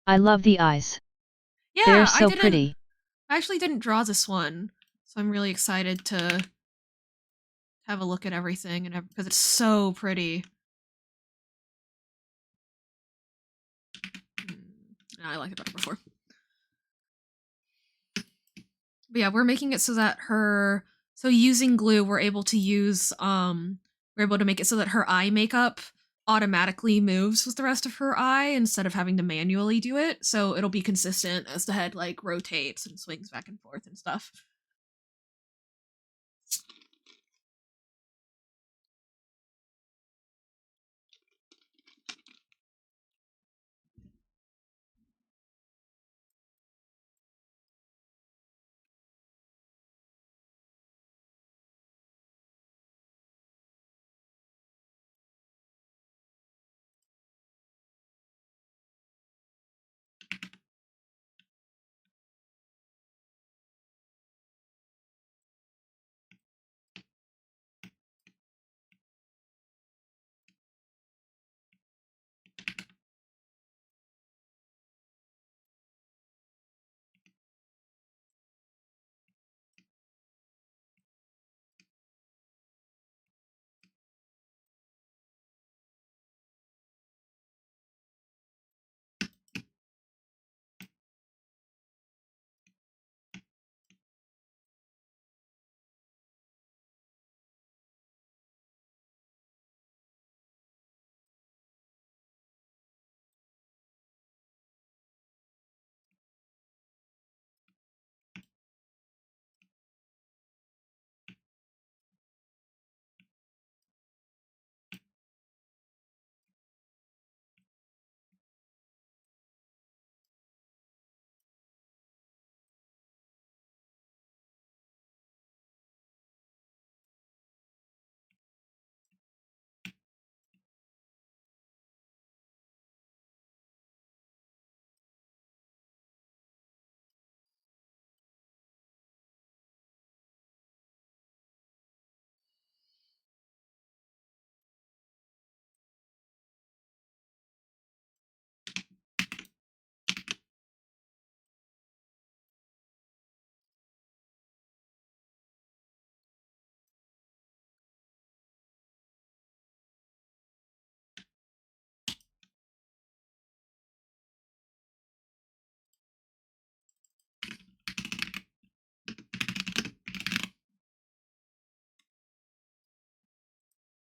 I love the eyes. Yeah, They're so pretty. I actually didn't draw this one, so I'm really excited to have a look at everything and because it's so pretty. I liked it better before. But yeah, we're making it so that using glue, we're able to make it so that her eye makeup automatically moves with the rest of her eye instead of having to manually do it. So it'll be consistent as the head like rotates and swings back and forth and stuff.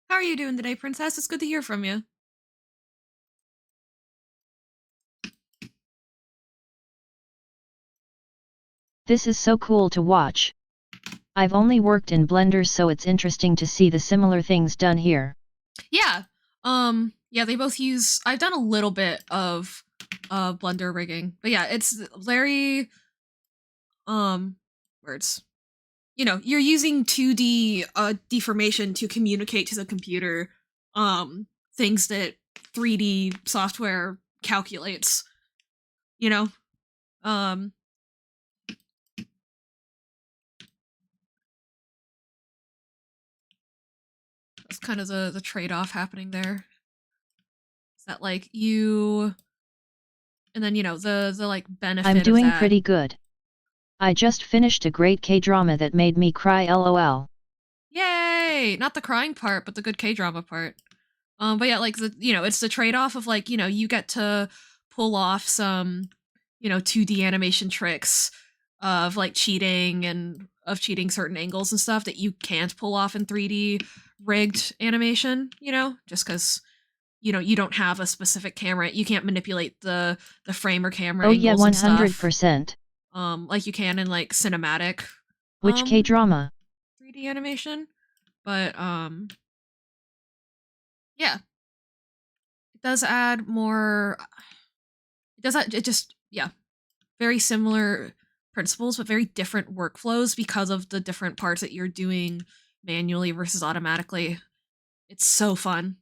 How are you doing today, Princess? It's good to hear from you. This is so cool to watch. I've only worked in Blender, so it's interesting to see the similar things done here. Yeah. Yeah, they both use I've done a little bit of Blender rigging. But yeah, it's very words. You're using 2D deformation to communicate to the computer things that 3D software calculates. You know? That's kind of the trade-off happening there. Is that like you and then the like benefit I'm doing of that. pretty good. I just finished a great K-drama that made me cry LOL. Yay! Not the crying part, but the good K-drama part. But yeah, like it's the trade-off of like, you get to pull off some, 2D animation tricks of like cheating and of cheating certain angles and stuff that you can't pull off in 3D rigged animation, you know, just because you don't have a specific camera. You can't manipulate the frame or camera Oh yeah, angles and stuff 100%. like you can in like cinematic Which K-drama? 3D animation. But yeah, it does add more. It just, yeah, very similar principles, but very different workflows because of the different parts that you're doing manually versus automatically. It's so fun.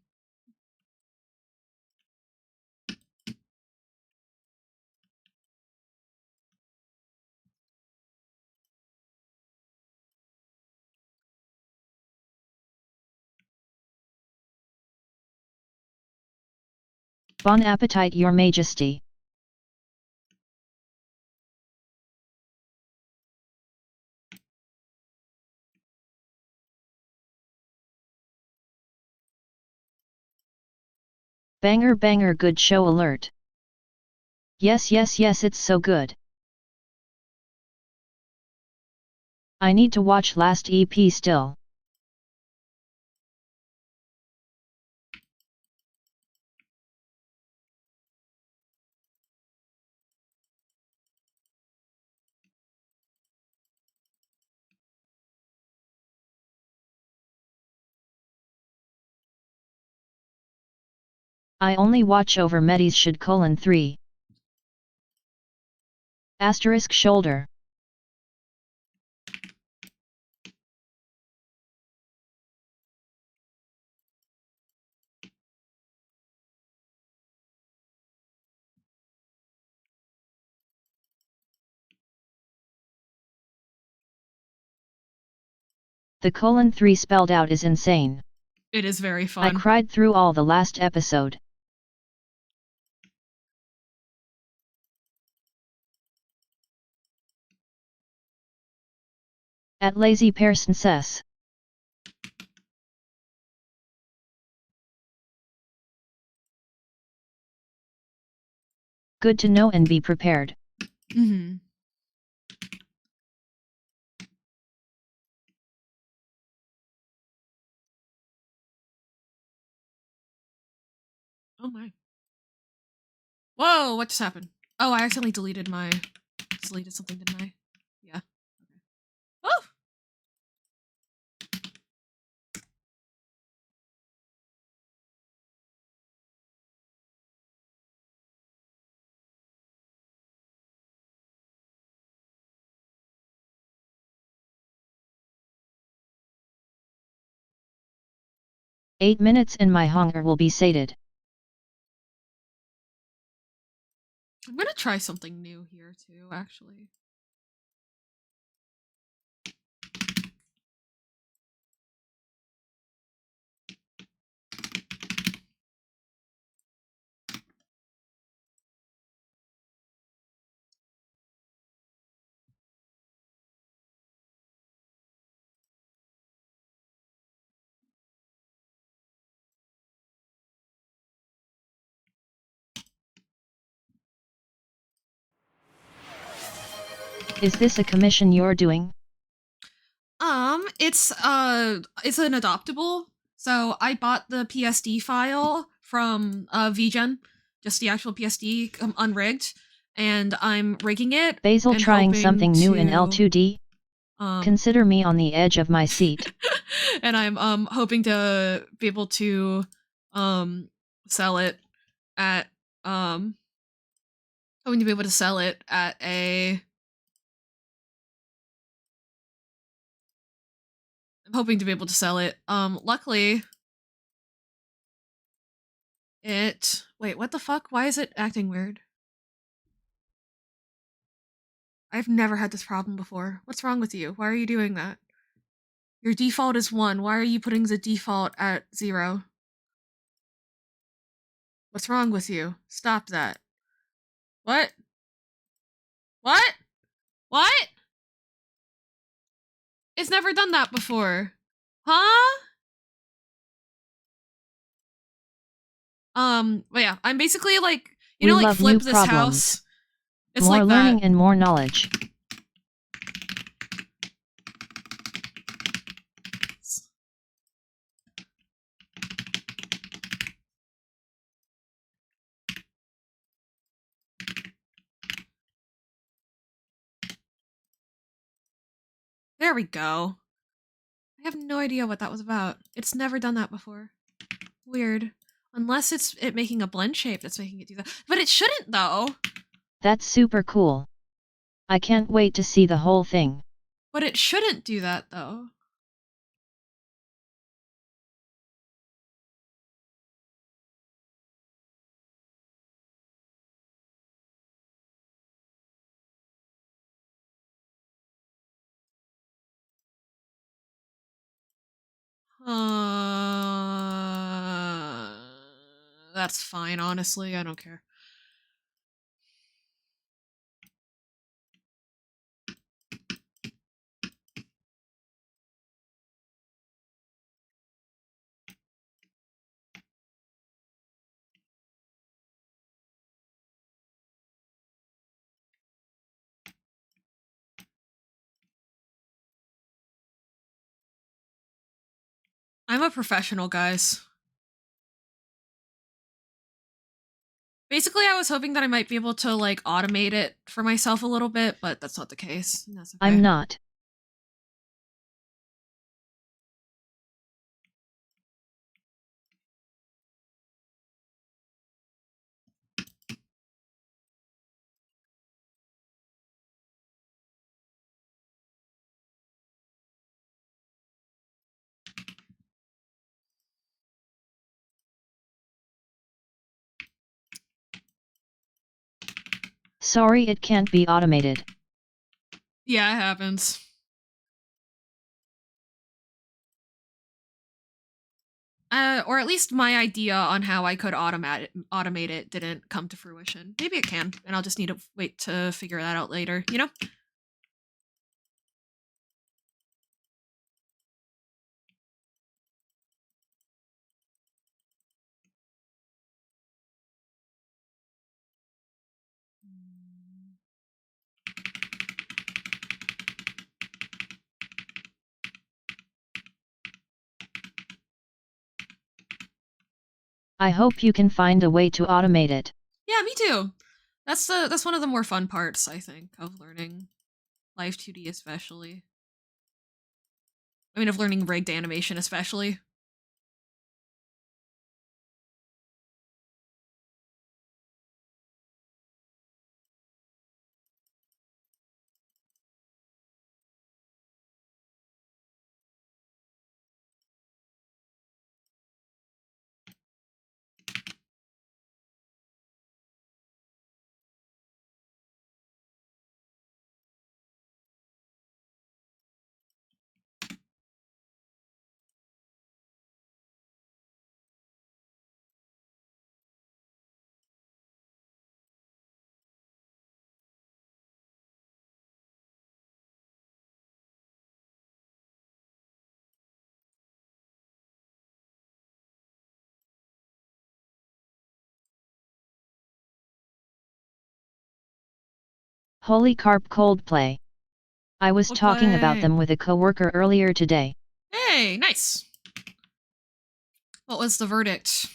Bon appetit, Your Majesty. Banger banger, good show alert. Yes yes yes, it's so good. I need to watch last EP still. I only watch over Metty's should : 3. Asterisk shoulder. The : 3 spelled out is insane. It is very fun. I cried through all the last episode. At Lazy Princess. Good to know and be prepared. Mm-hmm. Oh my. Whoa, what just happened? Oh, I accidentally deleted something, didn't I? Yeah. Okay. Oh! "8 minutes and my hunger will be sated." I'm gonna try something new here too, actually. Is this a commission you're doing? It's an adoptable. So I bought the PSD file from VGen, just the actual PSD unrigged, and I'm rigging it. Basil and trying hoping something new in to, L2D? Consider me on the edge of my seat. and I'm hoping to be able to sell it at hoping to be able to sell it at a I'm hoping to be able to sell it. Luckily wait, what the fuck? Why is it acting weird? I've never had this problem before. What's wrong with you? Why are you doing that? Your default is 1. Why are you putting the default at 0? What's wrong with you? Stop that. What? What? What? It's never done that before. Huh? But yeah, I'm basically like, We like love flip new this problems. house. It's More like learning that. and more knowledge. There we go. I have no idea what that was about. It's never done that before. Weird. Unless it's it making a blend shape that's making it do that. But it shouldn't, though. That's super cool. I can't wait to see the whole thing. But it shouldn't do that, though. That's fine, honestly. I don't care. I'm a professional, guys. Basically, I was hoping that I might be able to, like, automate it for myself a little bit, but that's not the case. That's okay. I'm not. Sorry, it can't be automated. Yeah, it happens. Or at least my idea on how I could automate it didn't come to fruition. Maybe it can, and I'll just need to wait to figure that out later, you know? I hope you can find a way to automate it. Yeah, me too. That's one of the more fun parts, I think, of learning Live 2D especially. I mean, of learning rigged animation especially. Holy carp Coldplay. I was talking about them with a coworker earlier today. Hey, nice. What was the verdict?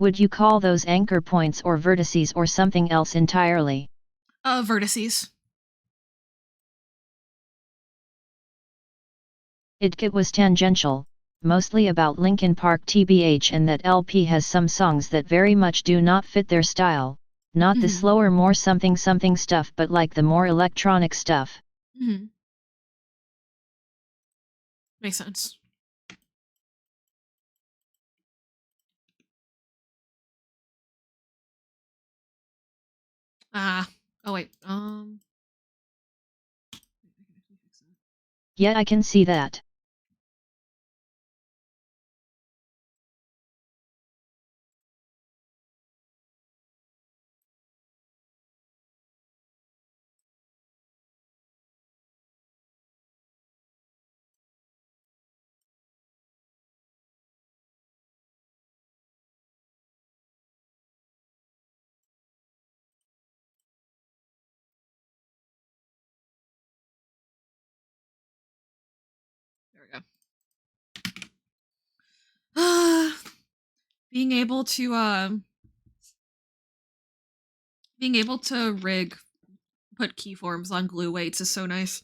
Would you call those anchor points or vertices or something else entirely? Vertices. It was tangential, mostly about Linkin Park TBH and that LP has some songs that very much do not fit their style, Not the slower, more something something stuff, but like the more electronic stuff. Makes sense. Oh wait, Yeah, I can see that. there we go. Being able to put keyforms on glue weights is so nice.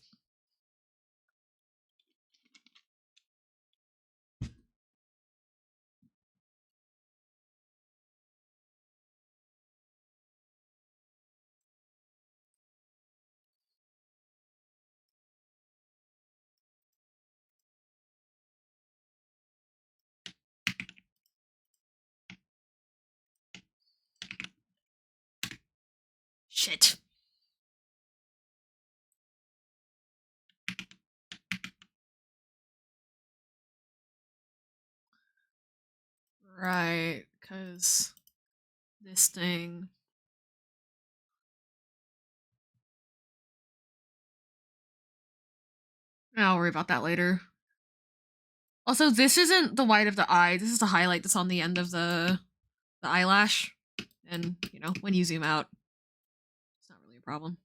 Shit. Right, because this thing. I'll worry about that later. Also, this isn't the white of the eye. This is the highlight that's on the end of the eyelash. And, you know, when you zoom out, it's not really a problem.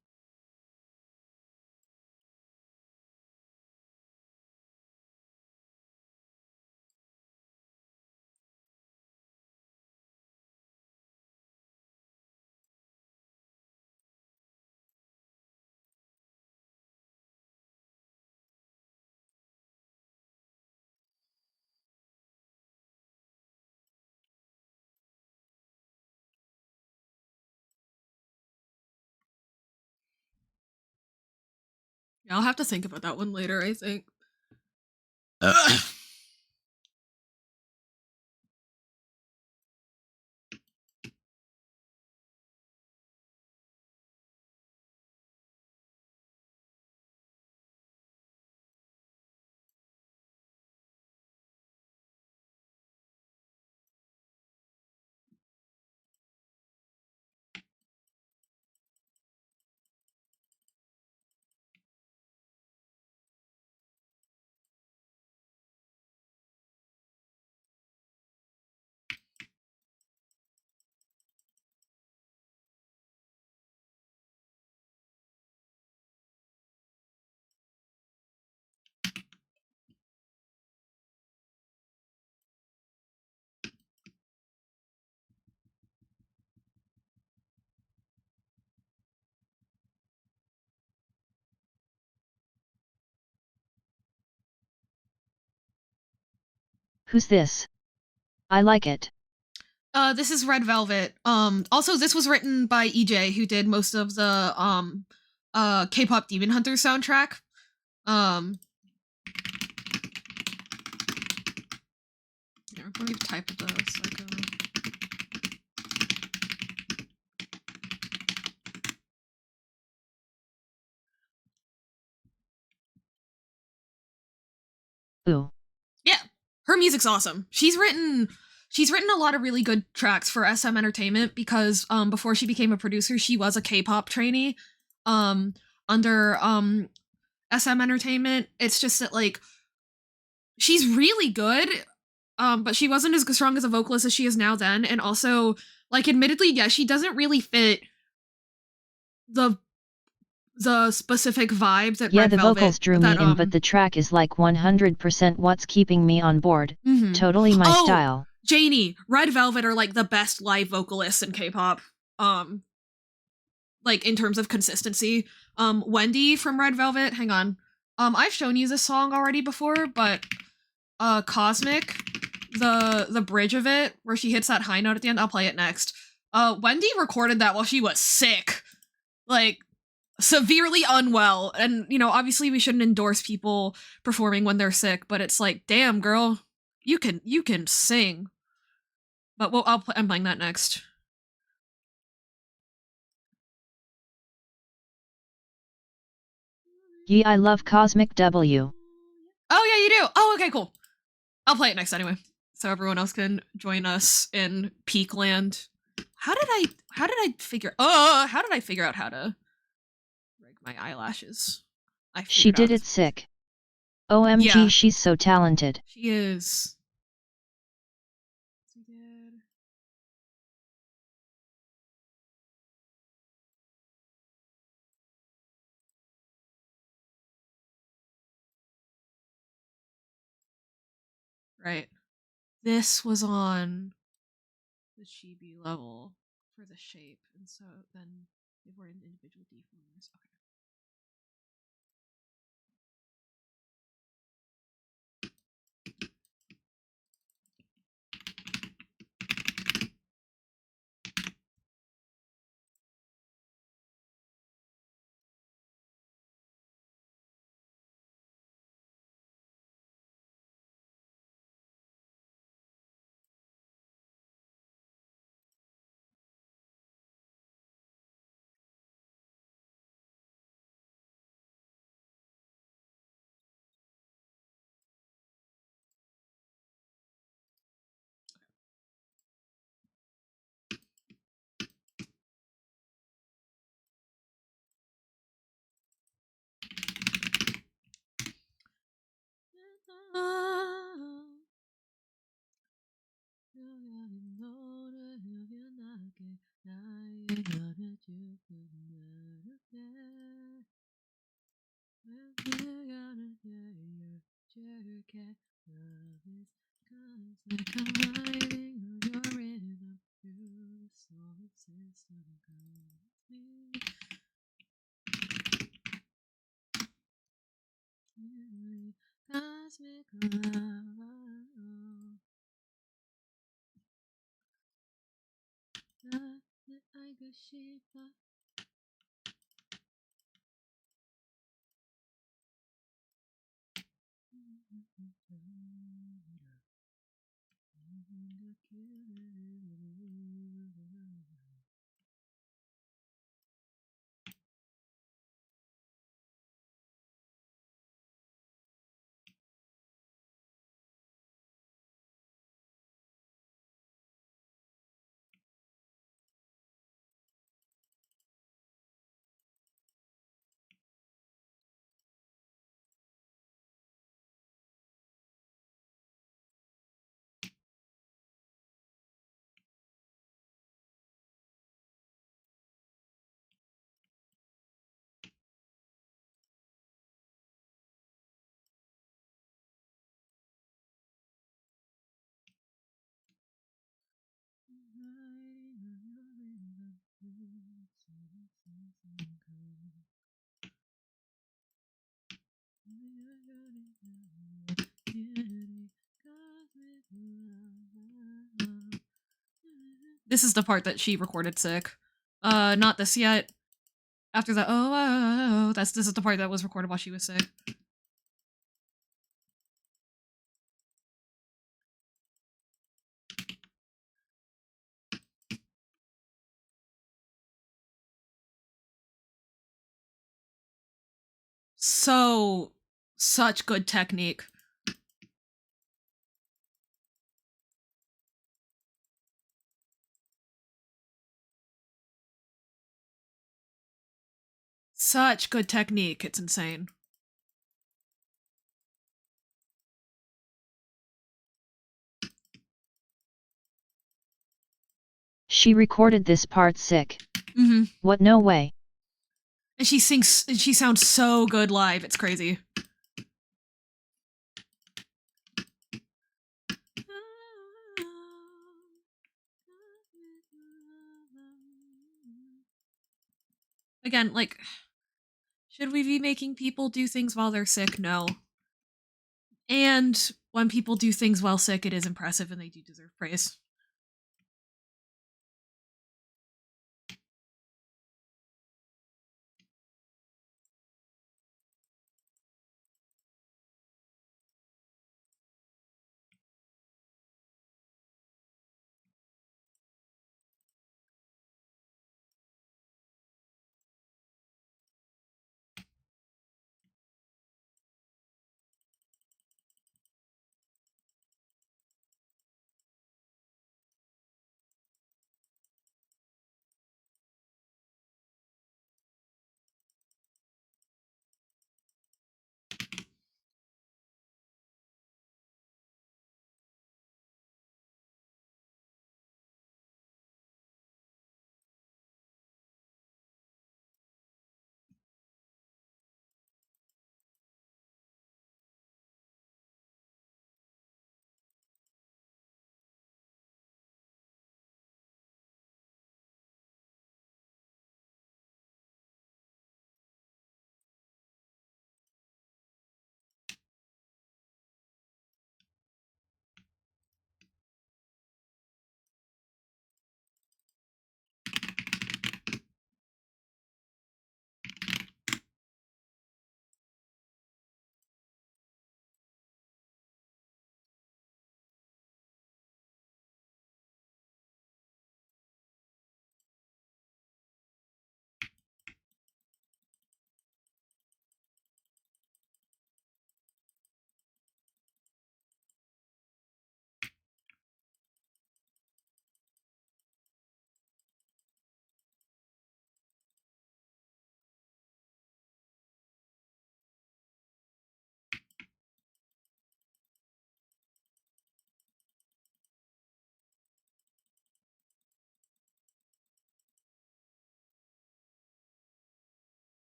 Yeah, I'll have to think about that one later, I think. Who's this? I like it. This is Red Velvet. Also this was written by EJ, who did most of the K-pop Demon Hunter soundtrack. Here, let me type this. Ooh. Yeah, her music's awesome. She's written a lot of really good tracks for SM Entertainment because before she became a producer, she was a K-pop trainee under SM Entertainment. It's just that like she's really good, but she wasn't as strong as a vocalist as she is now then, and also like admittedly, yeah, she doesn't really fit the specific vibes that Red the Velvet, vocals drew me in, but the track is like 100% what's keeping me on board. Totally my style. Janie, Red Velvet are like the best live vocalists in K-pop. Like in terms of consistency. Wendy from Red Velvet, hang on. I've shown you this song already before, but Cosmic, the bridge of it where she hits that high note at the end, I'll play it next. Wendy recorded that while she was sick. Like, severely unwell. And, you know, obviously we shouldn't endorse people performing when they're sick, but it's like, damn, girl, you can sing. But I'm playing that next. Yee, I love Cosmic W. Oh, yeah, you do. Oh, okay, cool. I'll play it next anyway. So everyone else can join us in Peakland. How did I figure out how to rig my eyelashes? She did it sick. OMG, yeah. She's so talented. She is. Right. This was on the chibi level for the shape, and so then they were in individual deformers. Okay. This is the part that she recorded sick. Not this yet. After that, this is the part that was recorded while she was sick. Such good technique. Such good technique. It's insane. She recorded this part sick. Mm-hmm. What? No way. And she sings, and she sounds so good live. It's crazy. Again, like, should we be making people do things while they're sick? No. And when people do things while sick, it is impressive and they do deserve praise.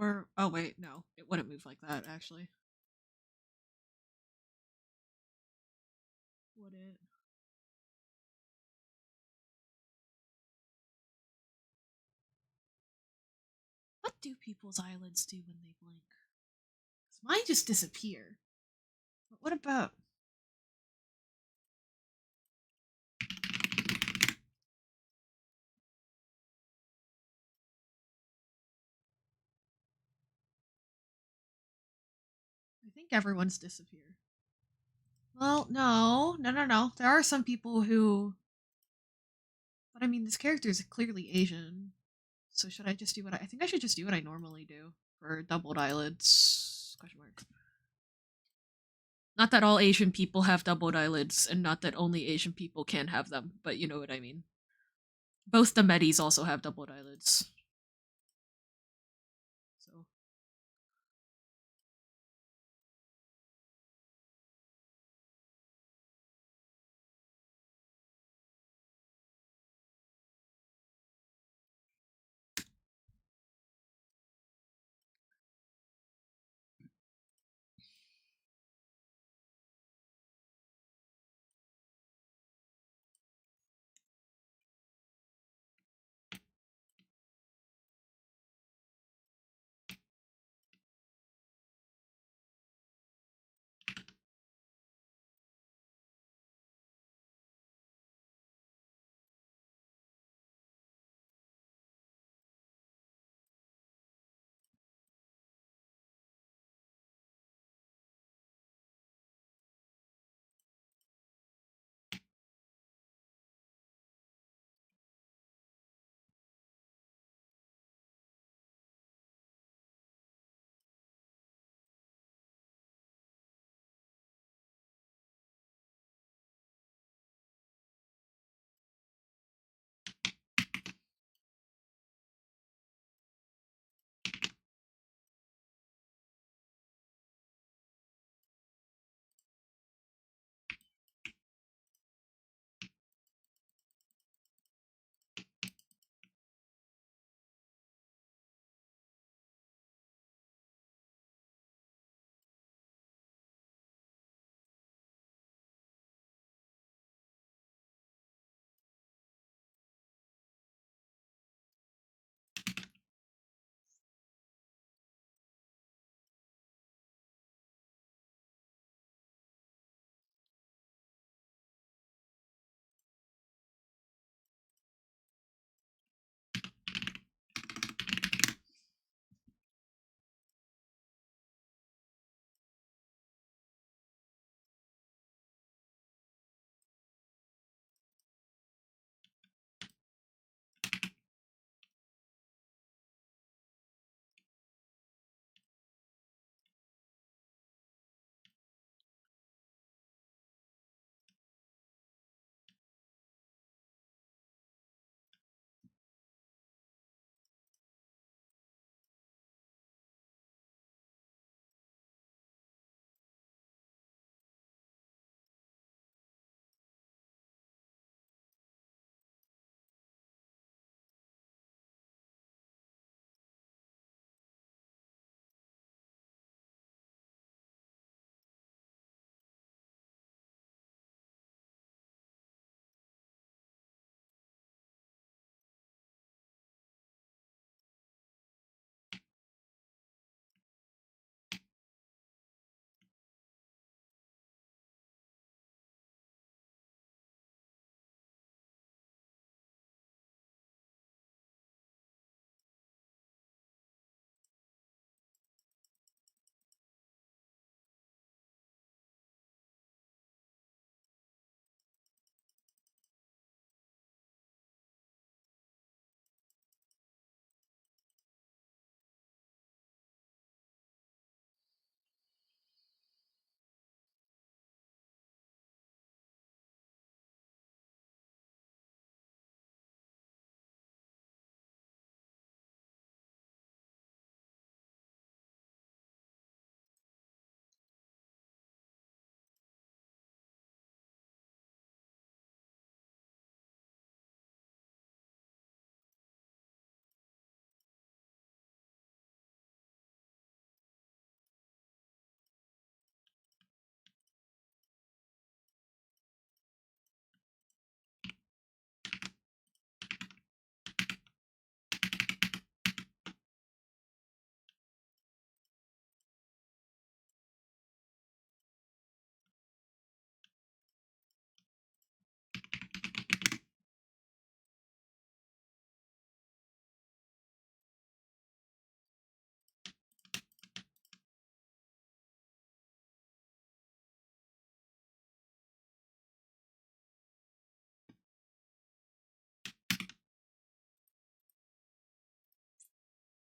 Or, oh wait, no. It wouldn't move like that, actually. Would it? What do people's eyelids do when they blink? 'Cause mine just disappear. But what about... I think everyone's disappear. Well, no. No, no, no. There are some people who... But I mean, this character is clearly Asian. So should I just do what I think I should just do what I normally do for doubled eyelids? Question mark. Not that all Asian people have doubled eyelids, and not that only Asian people can have them, but you know what I mean. Both the Mettys also have doubled eyelids. So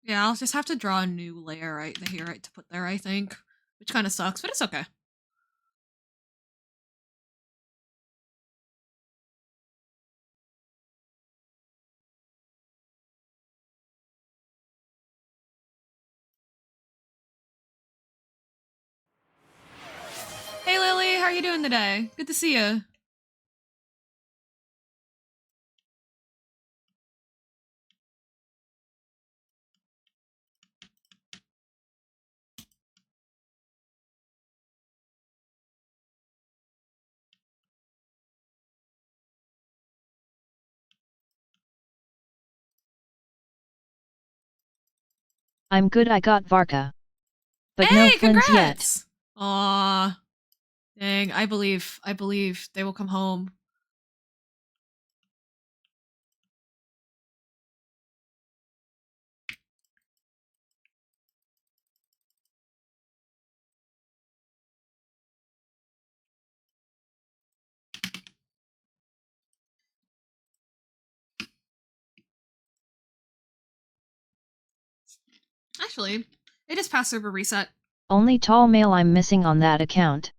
Yeah, I'll just have to draw a new layer right here to put there, I think. Which kind of sucks, but it's okay. Hey Lily, how are you doing today? Good to see you. I'm good, I got Varka. But no Hey, Flins yet. congrats! Aw. Dang, I believe they will come home. Actually, it is Passover reset. Only tall male I'm missing on that account.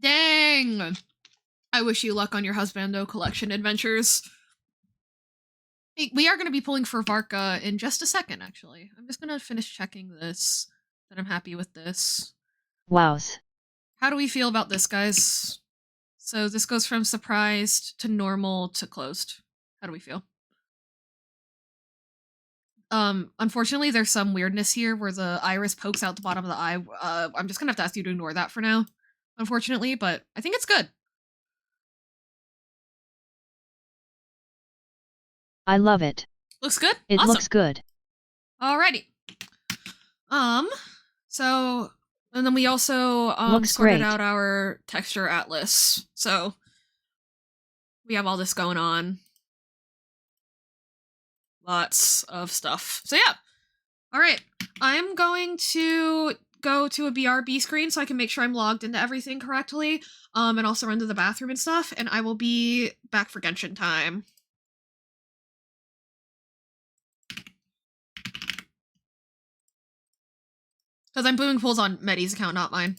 Dang! I wish you luck on your husbando collection adventures. We are going to be pulling for Varka in just a second, actually. I'm just going to finish checking this, that I'm happy with this. Wows. How do we feel about this, guys? So this goes from surprised to normal to closed. How do we feel? Unfortunately, there's some weirdness here where the iris pokes out the bottom of the eye. I'm just gonna have to ask you to ignore that for now, unfortunately, but I think it's good. I love it. Looks good? It Awesome. looks good. Alrighty. So, and then we also, looks sorted great. out our texture atlas. So, we have all this going on. Lots of stuff. So yeah. Alright. I'm going to go to a BRB screen so I can make sure I'm logged into everything correctly, and also run to the bathroom and stuff, and I will be back for Genshin time. Because I'm booming pulls on Metty's account, not mine.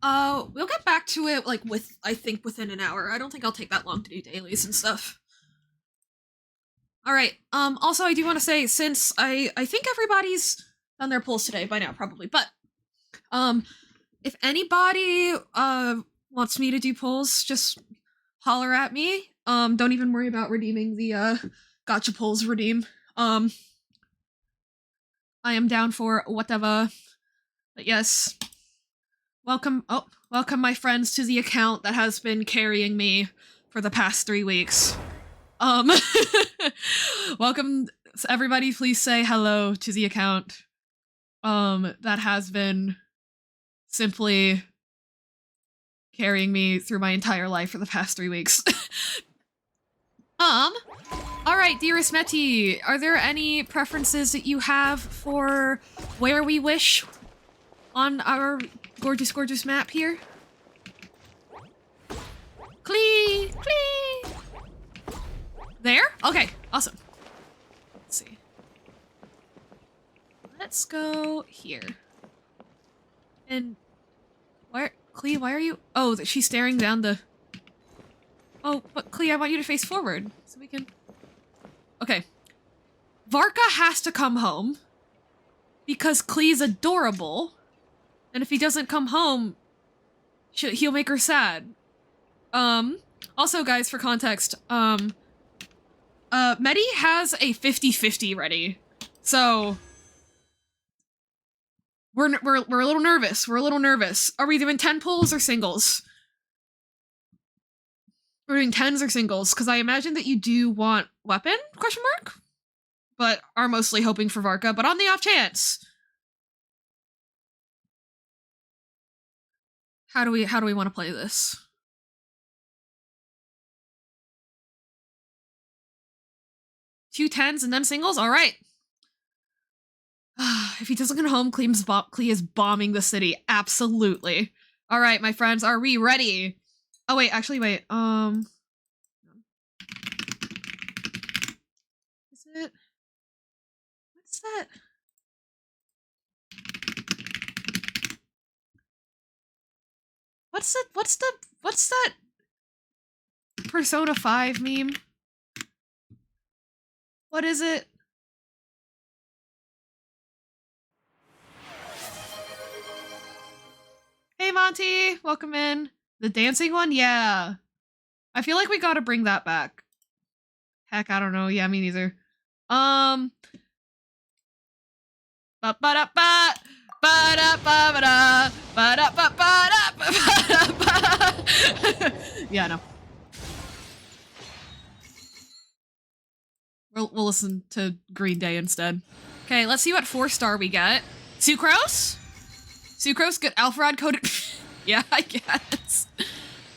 Oh, we'll get back to it, like, I think within an hour. I don't think I'll take that long to do dailies and stuff. Alright, also I do want to say, since I think everybody's done their pulls today by now, probably, but, if anybody, wants me to do pulls, just holler at me. Don't even worry about redeeming the, gotcha pulls redeem. I am down for whatever. But yes. Welcome my friends to the account that has been carrying me for the past 3 weeks. Welcome everybody, please say hello to the account. That has been simply carrying me through my entire life for the past 3 weeks. Alright, dearest Metty, are there any preferences that you have for where we wish on our gorgeous, gorgeous map here? Clee! Clee! There? Okay, awesome. Let's see. Let's go here. And where, Clee, why are you? Oh, she's staring down the. Oh, but Clee, I want you to face forward so we can. Okay. Varka has to come home because Klee's adorable, and if he doesn't come home, he'll make her sad. Also, guys, for context, Metty has a 50-50 ready, so. We're a little nervous. We're a little nervous. Are we doing 10 pulls or singles? We're doing 10s or singles, because I imagine that you do want weapon, question mark? But are mostly hoping for Varka, but on the off chance. How do we want to play this? Two 10s and then singles? Alright. If he doesn't get home, Klee is bombing the city. Absolutely. Alright, my friends, are we ready? Oh, wait, actually, wait. Is it? What's that? What's that Persona 5 meme? What is it? Hey, Monty! Welcome in. The dancing one? Yeah. I feel like we gotta bring that back. Heck, I don't know. Yeah, me neither. Ba ba da ba ba da ba ba da ba da ba ba da ba ba. Yeah, no. We'll listen to Green Day instead. Okay, let's see what 4-star we get. Sucrose? Sucrose, good Alpharad coded. Yeah, I guess.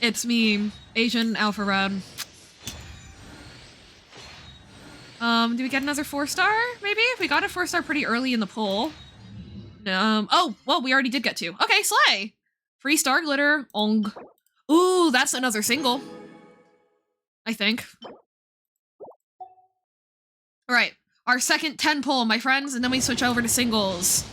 It's me, Asian Alpharad. Do we get another 4-star? Maybe? We got a 4-star pretty early in the poll. Oh, well, we already did get 2. Okay, slay! Free star glitter, ong. Ooh, that's another single. I think. Alright, our second 10 poll, my friends, and then we switch over to singles.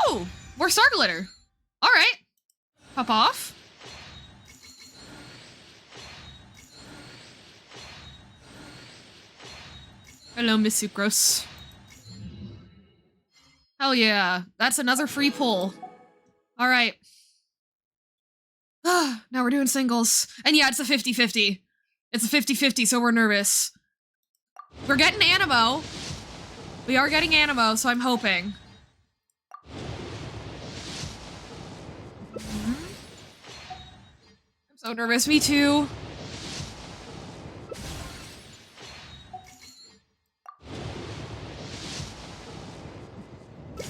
Ooh, more star glitter. All right, pop off. Hello, Miss Sucrose. Hell yeah, that's another free pull. All right. Now we're doing singles. And yeah, it's a 50-50. It's a 50-50, so we're nervous. We're getting Animo. We are getting Animo, so I'm hoping. I'm so nervous, me too.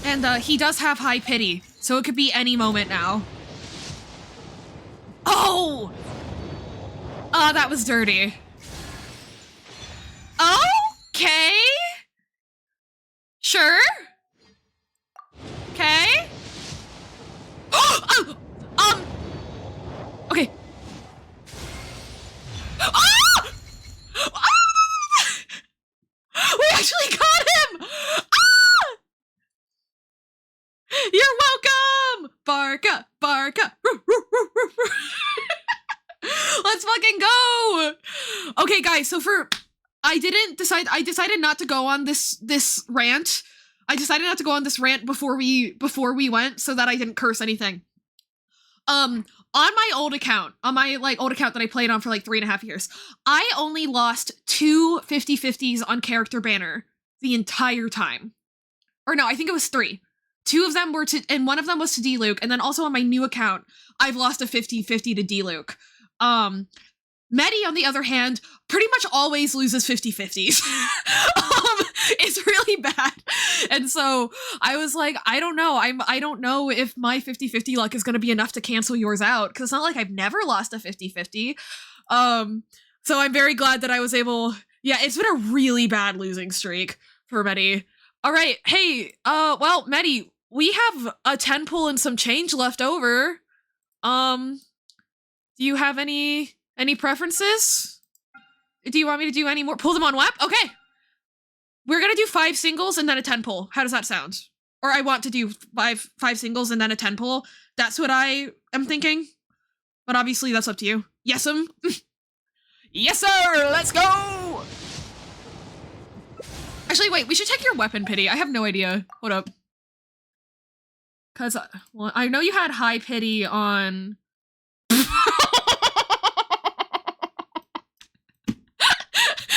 And he does have high pity, so it could be any moment now. Oh! Oh, that was dirty. Okay. Sure. Okay. Oh, okay. Oh! We actually got him! Ah! You're welcome! Barka, barka. Let's fucking go! Okay, guys, so I decided not to go on this rant. I decided not to go on this rant before we went so that I didn't curse anything. On my old account, old account that I played on for like 3.5 years, I only lost 2 50-50s on character banner the entire time. Or no, I think it was 3. 2 of them were and one of them was to D-Luke, and then also on my new account, I've lost a 50-50 to D-Luke. Metty, on the other hand, pretty much always loses 50-50s. It's really bad. And so I was like, I don't know. I don't know if my 50-50 luck is going to be enough to cancel yours out, because it's not like I've never lost a 50-50. So I'm very glad that I was able... Yeah, it's been a really bad losing streak for Metty. All right. Hey, well, Metty, we have a 10 pull and some change left over. Do you have any preferences? Do you want me to do any more? Pull them on WEP? Okay. We're gonna do 5 singles and then a 10 pull. How does that sound? Or I want to do five singles and then a 10 pull. That's what I am thinking. But obviously that's up to you. Yes'm. Yes, sir! Let's go! Actually, wait, we should check your weapon pity. I have no idea. Hold up. Because, well, I know you had high pity on...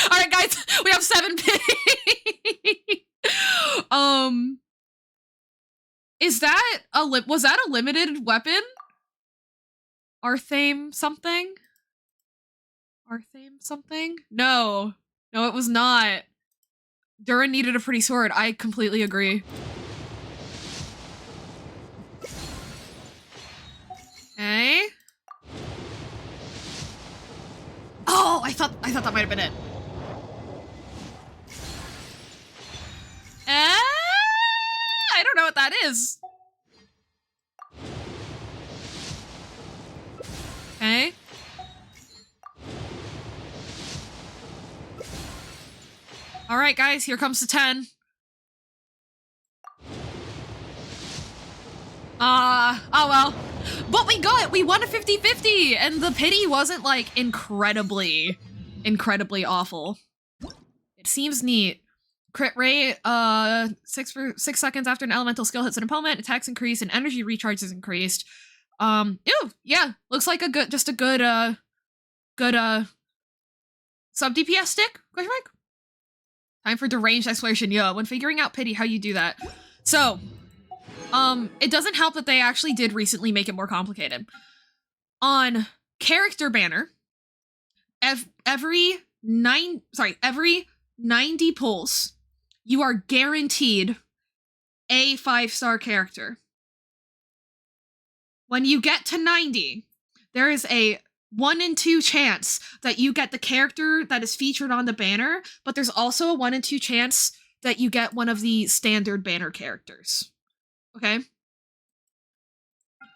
Alright, guys, we have 7 pity. Is that was that a limited weapon? Arthame something? Arthame something? No. No, it was not. Durin needed a pretty sword. I completely agree. Okay. Oh, I thought that might have been it. I don't know what that is. Okay. All right, guys, here comes the 10. Oh well. But we got it! We won a 50-50! And the pity wasn't, like, incredibly awful. It seems neat. Crit rate, 6 seconds after an elemental skill hits an opponent, attacks increase, and energy recharge is increased. Ew, yeah, looks like a good sub DPS stick? Question mark? Time for deranged exploration. Yeah, when figuring out pity, how you do that. So, it doesn't help that they actually did recently make it more complicated. On character banner, every 90 pulls, you are guaranteed a 5-star character. When you get to 90, there is a 1 in 2 chance that you get the character that is featured on the banner, but there's also a 1 in 2 chance that you get one of the standard banner characters. Okay?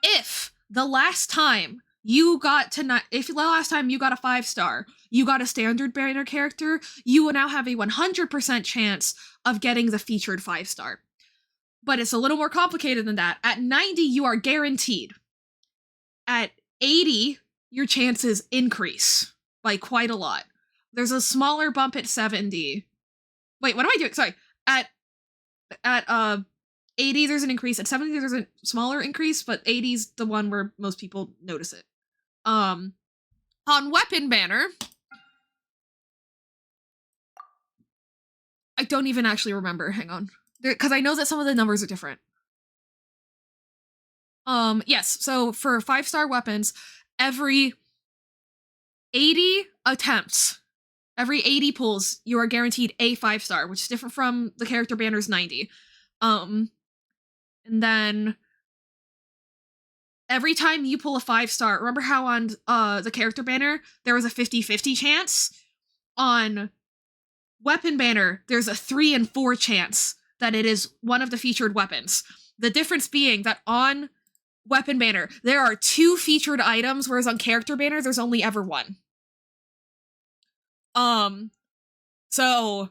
If the last time you got a 5-star, you got a standard banner character, you will now have a 100% chance of getting the featured 5-star. But it's a little more complicated than that. At 90, you are guaranteed. At 80, your chances increase by quite a lot. There's a smaller bump at 70. Wait, what am I doing? Sorry. At 80, there's an increase. At 70, there's a smaller increase, but 80's the one where most people notice it. On weapon banner, I don't even actually remember. Hang on. Because I know that some of the numbers are different. Yes, so for 5-star weapons, every 80 attempts, every 80 pulls, you are guaranteed a 5-star, which is different from the character banner's 90. And then every time you pull a 5-star, remember how on the character banner there was a 50-50 chance? On weapon banner, there's a 3 in 4 chance that it is one of the featured weapons. The difference being that on weapon banner, there are 2 featured items, whereas on character banner, there's only ever 1. So,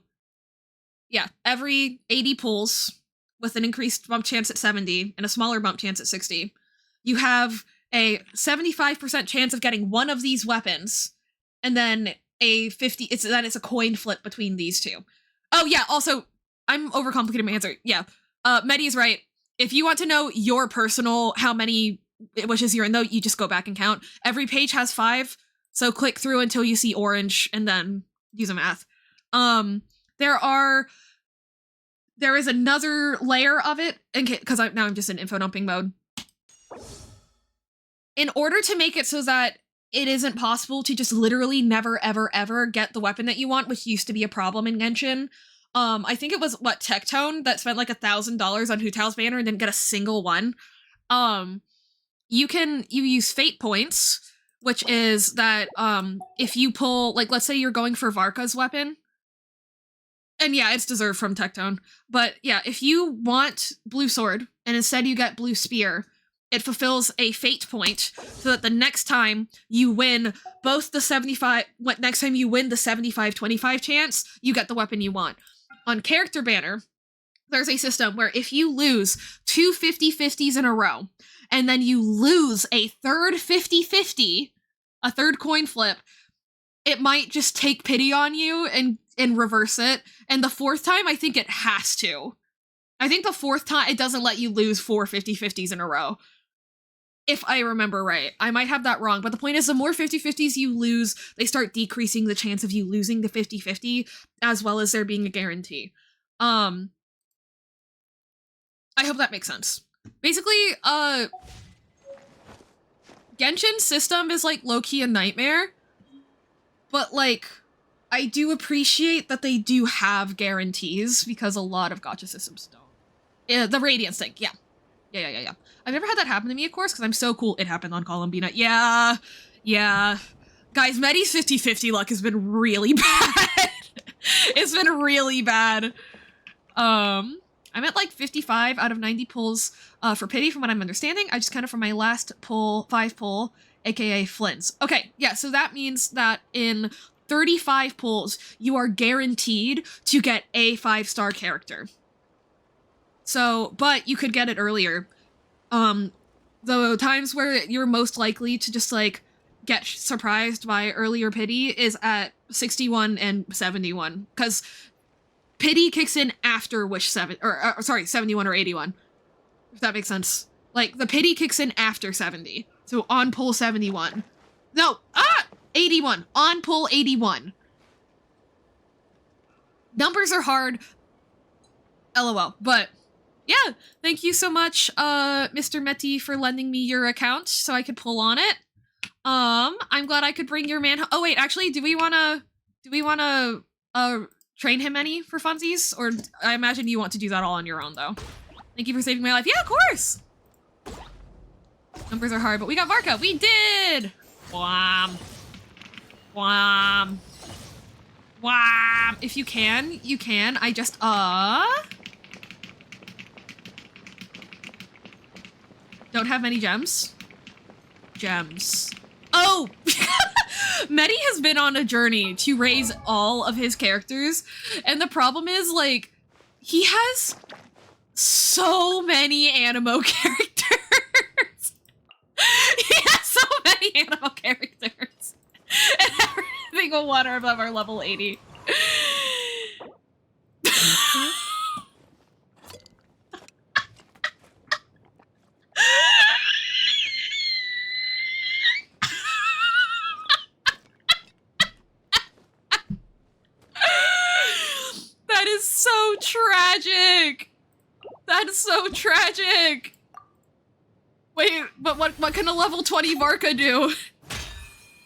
yeah, every 80 pulls, with an increased bump chance at 70, and a smaller bump chance at 60, you have a 75% chance of getting one of these weapons, and then a 50, it's a coin flip between these two. Oh yeah, also, I'm overcomplicating my answer. Yeah, Metty is right. If you want to know your personal, how many wishes you're in, though, you just go back and count. Every page has 5, so click through until you see orange, and then do the math. There is another layer of it, because now I'm just in info dumping mode. In order to make it so that it isn't possible to just literally never, ever, ever get the weapon that you want, which used to be a problem in Genshin. I think it was, Tectone that spent like $1,000 on Hu Tao's banner and didn't get a single one. You use fate points, which is that, if you pull, like, let's say you're going for Varka's weapon, and yeah, it's deserved from Tectone, but yeah, if you want Blue Sword, and instead you get Blue Spear, it fulfills a fate point, so that the next time you win both the next time you win the 75-25 chance, you get the weapon you want. On Character Banner, there's a system where if you lose two 50-50s in a row, and then you lose a third 50-50, a third coin flip, it might just take pity on you and reverse it. And the fourth time, I think it has to. I think the fourth time, it doesn't let you lose four 50-50s in a row. If I remember right. I might have that wrong, but the point is the more 50-50s you lose, they start decreasing the chance of you losing the 50-50, as well as there being a guarantee. I hope that makes sense. Basically, Genshin's system is, like, low-key a nightmare, but, like, I do appreciate that they do have guarantees, because a lot of gacha systems don't. Yeah, the Radiance thing, yeah. Yeah. I've never had that happen to me, of course, because I'm so cool. It happened on Columbina. Yeah. Guys, Metty's 50-50 luck has been really bad. It's been really bad. I'm at like 55 out of 90 pulls for pity from what I'm understanding. I just counted from my last pull, 5 pull, aka Flynn's. Okay, yeah, so that means that in 35 pulls, you are guaranteed to get a 5-star character. So, but you could get it earlier. The times where you're most likely to just, like, get surprised by earlier pity is at 61 and 71, because pity kicks in after wish 71 or 81, if that makes sense. Like, the pity kicks in after 70, so on pull 71. No, 81, on pull 81. Numbers are hard, LOL, but yeah, thank you so much, Mr. Metty, for lending me your account so I could pull on it. I'm glad I could bring your man. Oh wait, actually, do we wanna train him any for funsies? Or I imagine you want to do that all on your own, though. Thank you for saving my life. Yeah, of course! Numbers are hard, but we got Varka. We did! Wham. If you can, you can. I just, don't have many gems. Oh! Metty has been on a journey to raise all of his characters, and the problem is, like, he has so many animo characters. He has so many animo characters. And every single one are above our level 80. That is so tragic. That's so tragic. Wait, but what can a level 20 Varka do?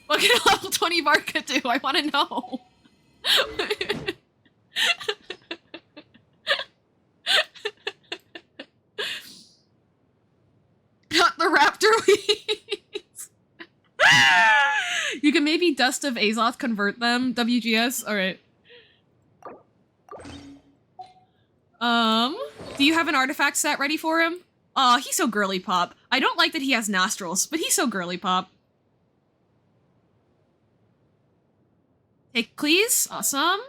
What can a level 20 Varka do? I want to know. Not the raptor weeds. You can maybe Dust of Azoth convert them. WGS? Alright. Do you have an artifact set ready for him? Aw, he's so girly pop. I don't like that he has nostrils, but he's so girly pop. Take please. Awesome.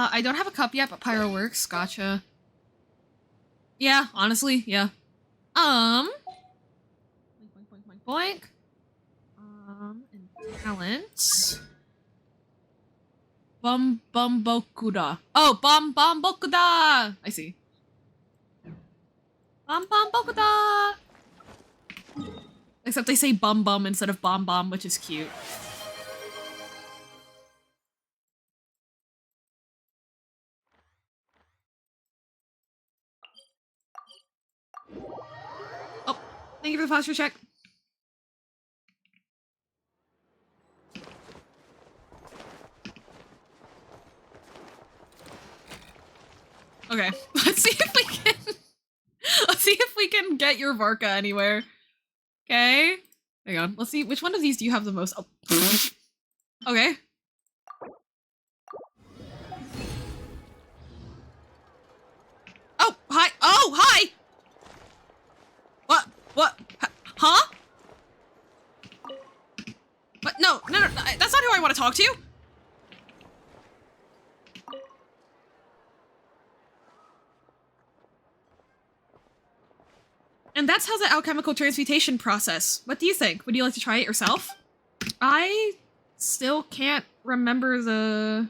I don't have a cup yet, but Pyro works. Gotcha. Yeah, honestly, yeah. boink, boink. And talents. Bokuda. Oh, Bokuda! I see. Bokuda! Except they say bum instead of bomb, which is cute. Oh, thank you for the posture check. Okay, let's see if we can. Let's see if we can get your Varka anywhere. Okay, hang on. Let's see which one of these do you have the most. Oh. Okay. Oh, hi. Oh, hi. What? Huh? What? No. That's not who I want to talk to. And that's how the alchemical transmutation process. What do you think? Would you like to try it yourself? I still can't remember the...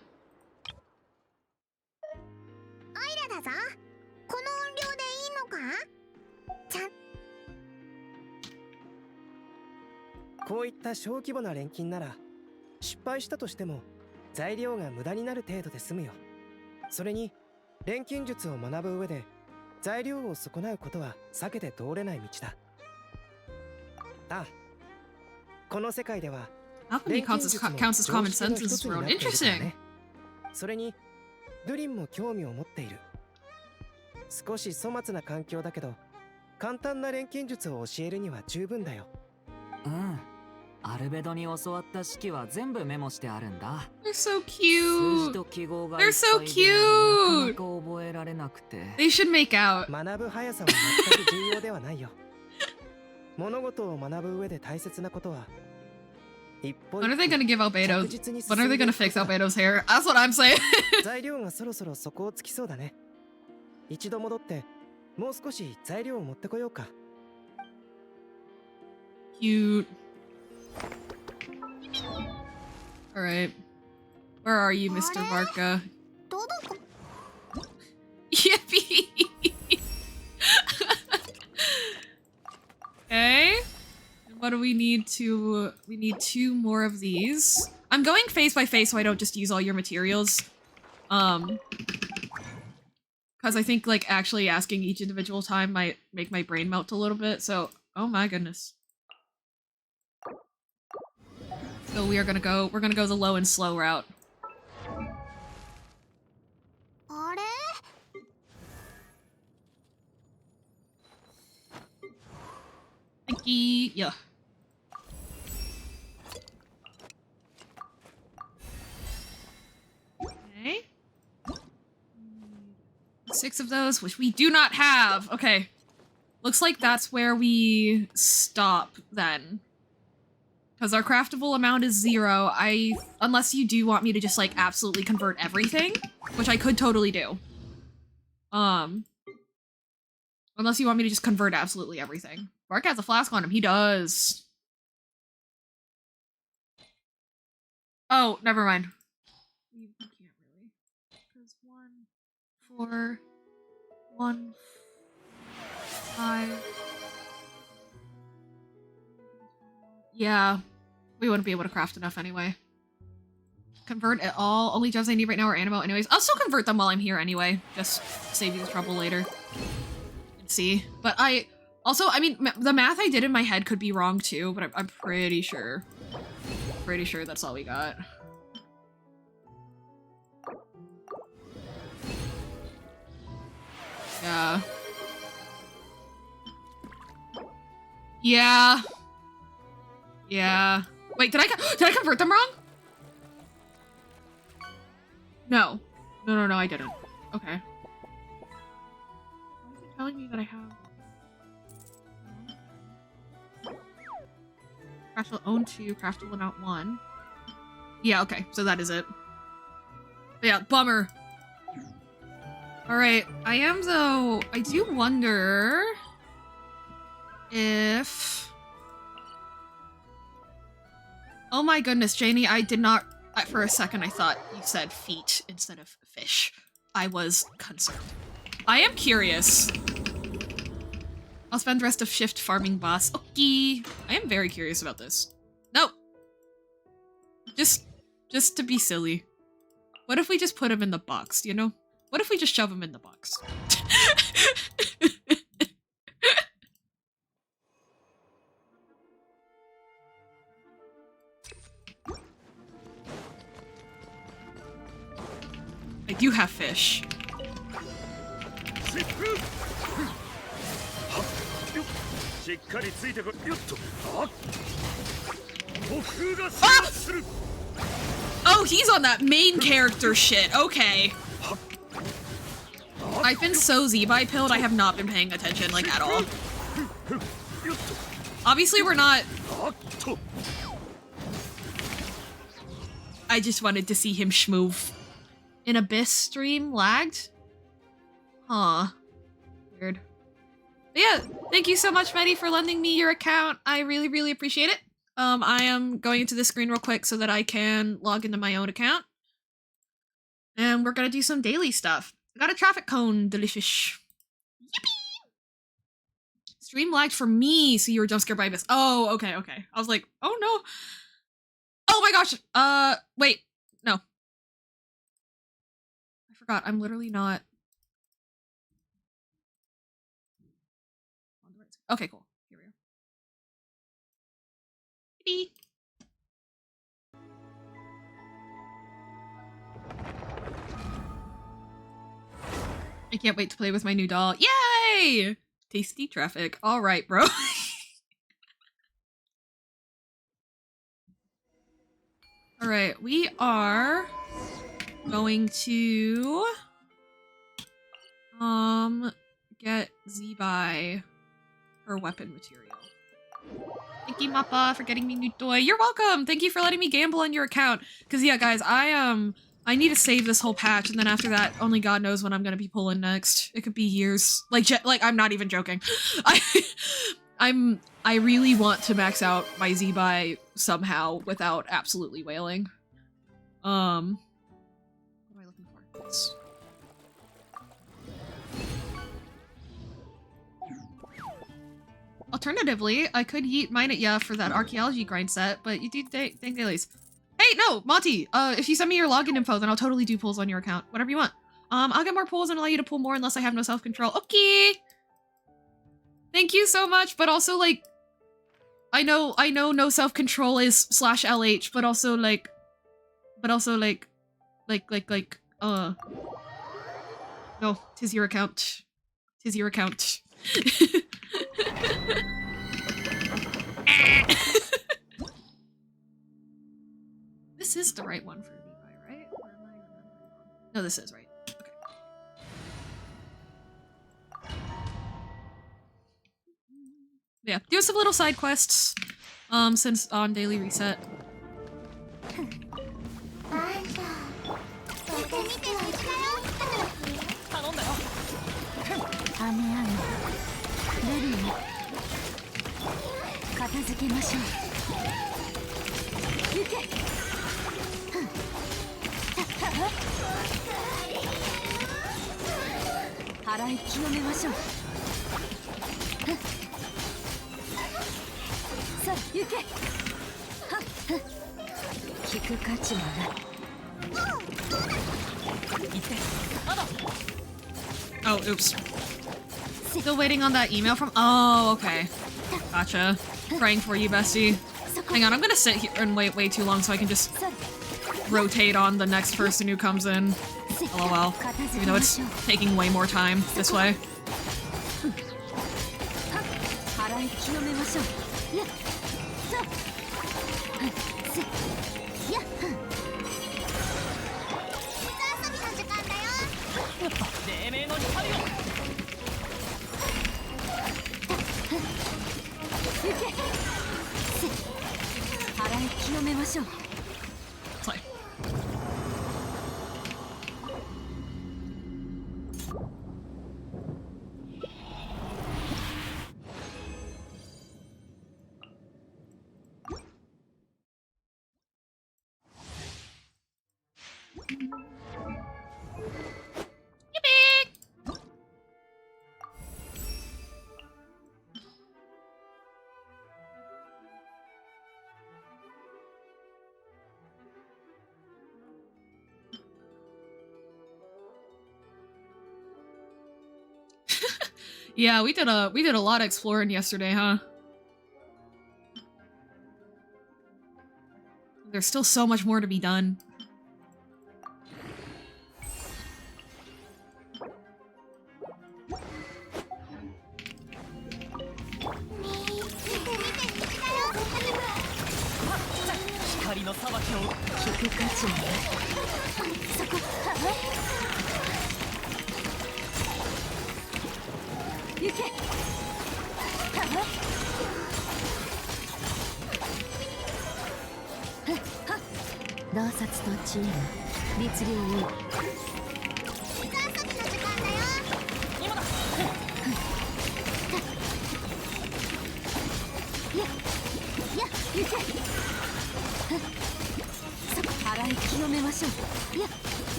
Alchemy counts as common sense as road. Interesting. それにドゥリンも興味を持っている。少し粗末な環境だけど、簡単な錬金術を教えるには十分だよ。うん。アルベドに教わった式は全部メモしてあるんだ。They're so cute. 数字と記号が They're so いっぱいで cute. なかなか覚えられなくて。They should make out. 学ぶ速さは全く重要ではないよ。物事を学ぶ上で大切なことは。When are they gonna give Albedo? When are they gonna fix Albedo's hair? That's what I'm saying. 材料がそろそろ底をつきそうだね。一度戻ってもう少し材料を持ってこようか。Cute. All right. Where are you, Mr. Varka? Yippee! Okay. What do we need to... We need 2 more of these. I'm going phase by phase so I don't just use all your materials. Because I think, like, actually asking each individual time might make my brain melt a little bit, so... Oh my goodness. So we're gonna go the low and slow route. Thank you. Yeah. Okay. 6 of those, which we do not have. Okay. Looks like that's where we stop then. Because our craftable amount is 0. Unless you do want me to just, like, absolutely convert everything, which I could totally do. Unless you want me to just convert absolutely everything. Varka has a flask on him. He does. Oh, never mind. We can't really. Because 1, 4, 1, 5... Yeah, we wouldn't be able to craft enough anyway. Convert at all. Only gems I need right now are animal anyways. I'll still convert them while I'm here anyway. Just save you the trouble later. Let's see. But I mean, the math I did in my head could be wrong too, but I'm pretty sure. Pretty sure that's all we got. Yeah. Yeah. Yeah. Wait, did I convert them wrong? No. No, I didn't. Okay. Why is it telling me that I have... Craftable own 2, craftable not 1. Yeah, okay, so that is it. But yeah, bummer. Alright, I do wonder... if... Oh my goodness, Janie, I did not... For a second, I thought you said feet instead of fish. I was concerned. I am curious. I'll spend the rest of shift farming boss. Okay. I am very curious about this. No. Just to be silly. What if we just put him in the box, you know? What if we just shove him in the box? I do have fish. Ah! Oh, he's on that main character shit. Okay. I've been so Z-by-pilled, I have not been paying attention, like, at all. Obviously, we're not... I just wanted to see him schmoove. An Abyss stream lagged? Huh. Weird. But yeah, thank you so much, Metty, for lending me your account. I really, really appreciate it. I am going into the screen real quick so that I can log into my own account. And we're gonna do some daily stuff. I got a traffic cone, delicious. Yippee! Stream lagged for me, so you were jump scared by Abyss. Oh, okay, okay. I was like, oh no. Oh my gosh, wait, no. I forgot, I'm literally not. Okay, cool. Here we go. Yippee! I can't wait to play with my new doll. Yay! Tasty traffic. All right, bro. All right, we are going to get Z-by her weapon material. Thank you, Mappa, for getting me new toy. You're welcome. Thank you for letting me gamble on your account. Cause yeah, guys, I need to save this whole patch, and then after that, only God knows when I'm gonna be pulling next. It could be years. Like, I'm not even joking. I really want to max out my Z-by somehow without absolutely wailing. What am I looking for? This. Alternatively, I could yeet mine at ya for that archaeology grind set, but you do think dailies. Hey, no, Monty, if you send me your login info, then I'll totally do pulls on your account. Whatever you want. I'll get more pulls and allow you to pull more unless I have no self-control. Okay! Thank you so much, but also, like, I know no self-control is /LH, but also, like, no, 'tis your account. 'Tis your account. This is the right one for Levi, right? Or am I remembering wrong? No, this is right. Okay. Yeah, do some little side quests, since on daily reset. Oh, oops. Still waiting on that email from- oh, okay. Gotcha. Praying for you, bestie. Hang on, I'm gonna sit here and wait way too long so I can just rotate on the next person who comes in. LOL. Even though it's taking way more time this way. Play. Yeah, we did a lot of exploring yesterday, huh? There's still so much more to be done.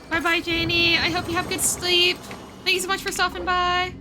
Bye-bye, Janie. I hope you have good sleep. Thank you so much for stopping by.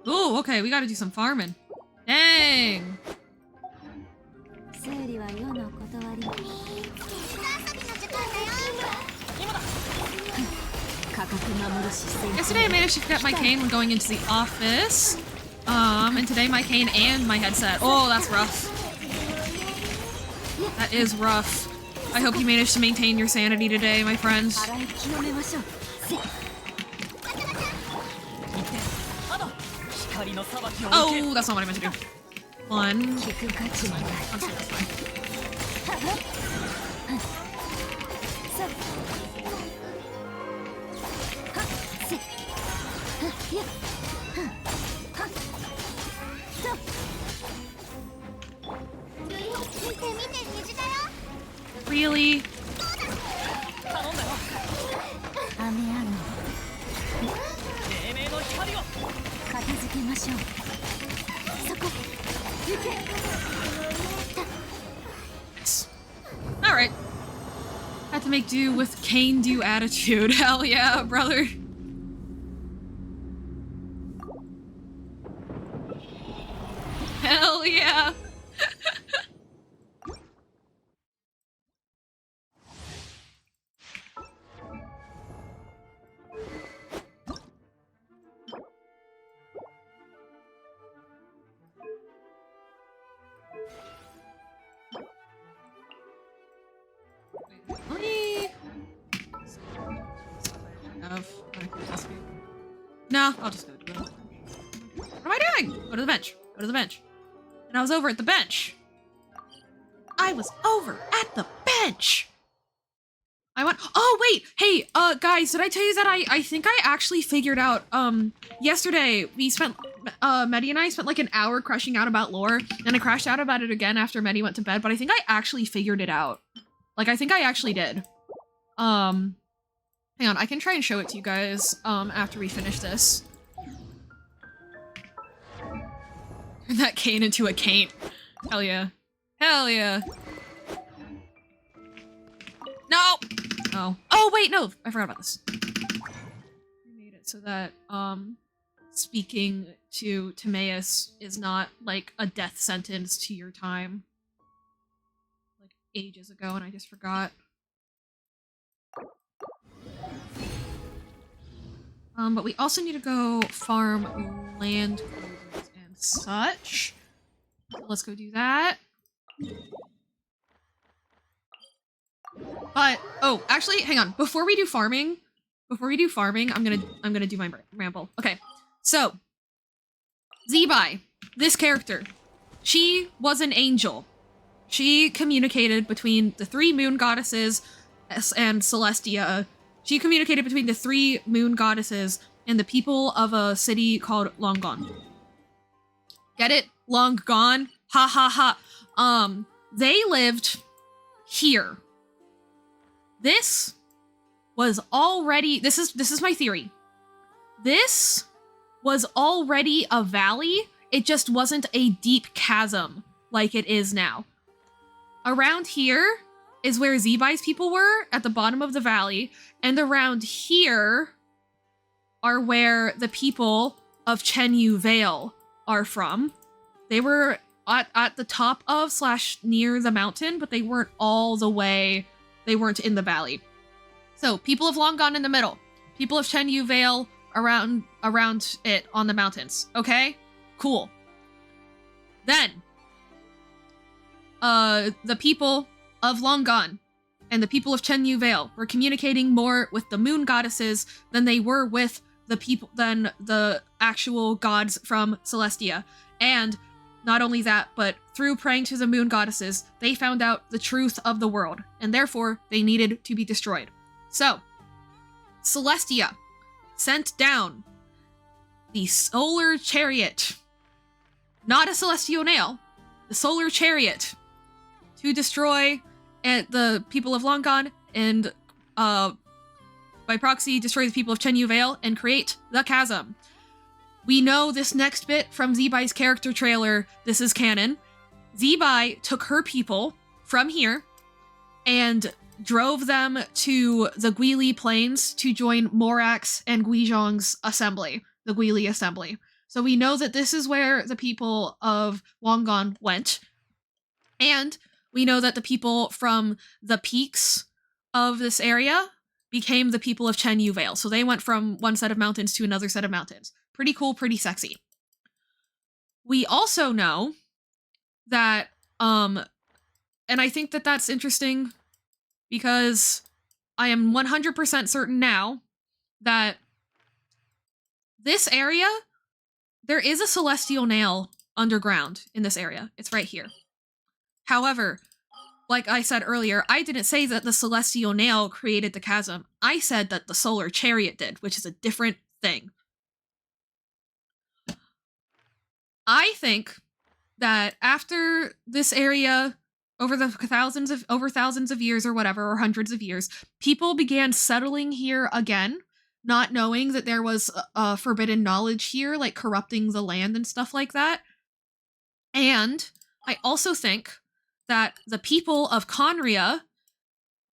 Oh, okay, we gotta do some farming. Dang! Yesterday I managed to get my cane when going into the office. And today my cane and my headset. Oh, that's rough. That is rough. I hope you managed to maintain your sanity today, my friends. Oh, that's not what I meant to do. One. That's fine. Really? Alright. Had to make do with cane-do attitude. Hell yeah, brother. Hell yeah. No, I'll just go to the bench. What am I doing? Go to the bench. Go to the bench. And I was over at the bench. I was over at the bench. I went, oh wait, hey, guys, did I tell you that I think I actually figured out, yesterday we spent, Metty and I spent like an hour crushing out about lore, and I crashed out about it again after Metty went to bed, but I think I actually figured it out. Like, I think I actually did. Hang on, I can try and show it to you guys, after we finish this. Turn that cane into a cane. Hell yeah. Hell yeah. No! Oh. Oh, wait, no! I forgot about this. We made it so that, speaking to Timaeus is not, like, a death sentence to your time. Like, ages ago, and I just forgot. But we also need to go farm land closures and such. So let's go do that. But, oh, actually, hang on. Before we do farming, I'm gonna do my ramble. Okay, so, Zebai, this character, She was an angel. She communicated between the 3 moon goddesses and Celestia. She communicated between the 3 moon goddesses and the people of a city called Long Gone. Get it? Long Gone? Ha ha ha. They lived here. This was already, this is my theory. This was already a valley. It just wasn't a deep chasm like it is now. Around here is where Zeebi's people were, at the bottom of the valley, and around here are where the people of Chenyu Vale are from. They were at the top of / near the mountain, but they weren't all the way, they weren't in the valley. So, people of Long Gone in the middle, people of Chenyu Vale around it on the mountains. Okay? Cool. Then, the people of Long Gone and the people of Chenyu Vale were communicating more with the moon goddesses than they were with the actual gods from Celestia. And not only that, but through praying to the moon goddesses, they found out the truth of the world, and therefore they needed to be destroyed. So, Celestia sent down the solar chariot, not a celestial nail, the solar chariot, to destroy the people of Long Gone and, by proxy, destroy the people of Chenyu Vale and create the chasm. We know this next bit from Zeebi's character trailer. This is canon. Zeebi took her people from here and drove them to the Guili Plains to join Morak's and Guizhong's assembly, the Guili assembly. So we know that this is where the people of Long Gone went. And we know that the people from the peaks of this area became the people of Chenyu Vale. So they went from one set of mountains to another set of mountains. Pretty cool, pretty sexy. We also know that, and I think that that's interesting because I am 100% certain now that this area, there is a celestial nail underground in this area. It's right here. However, like I said earlier, I didn't say that the celestial nail created the chasm. I said that the solar chariot did, which is a different thing. I think that after this area, over thousands of years or whatever, or hundreds of years, people began settling here again, not knowing that there was forbidden knowledge here, like corrupting the land and stuff like that. And I also think that the people of Conria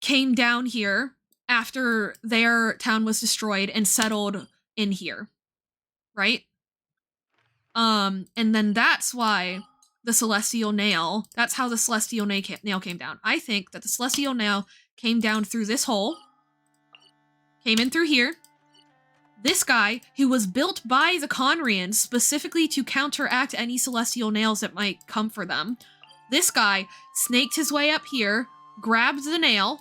came down here after their town was destroyed and settled in here, right? And then that's why the celestial nail, that's how the celestial nail came down. I think that the celestial nail came down through this hole, came in through here. This guy, who was built by the Conrians specifically to counteract any celestial nails that might come for them, this guy snaked his way up here, grabbed the nail,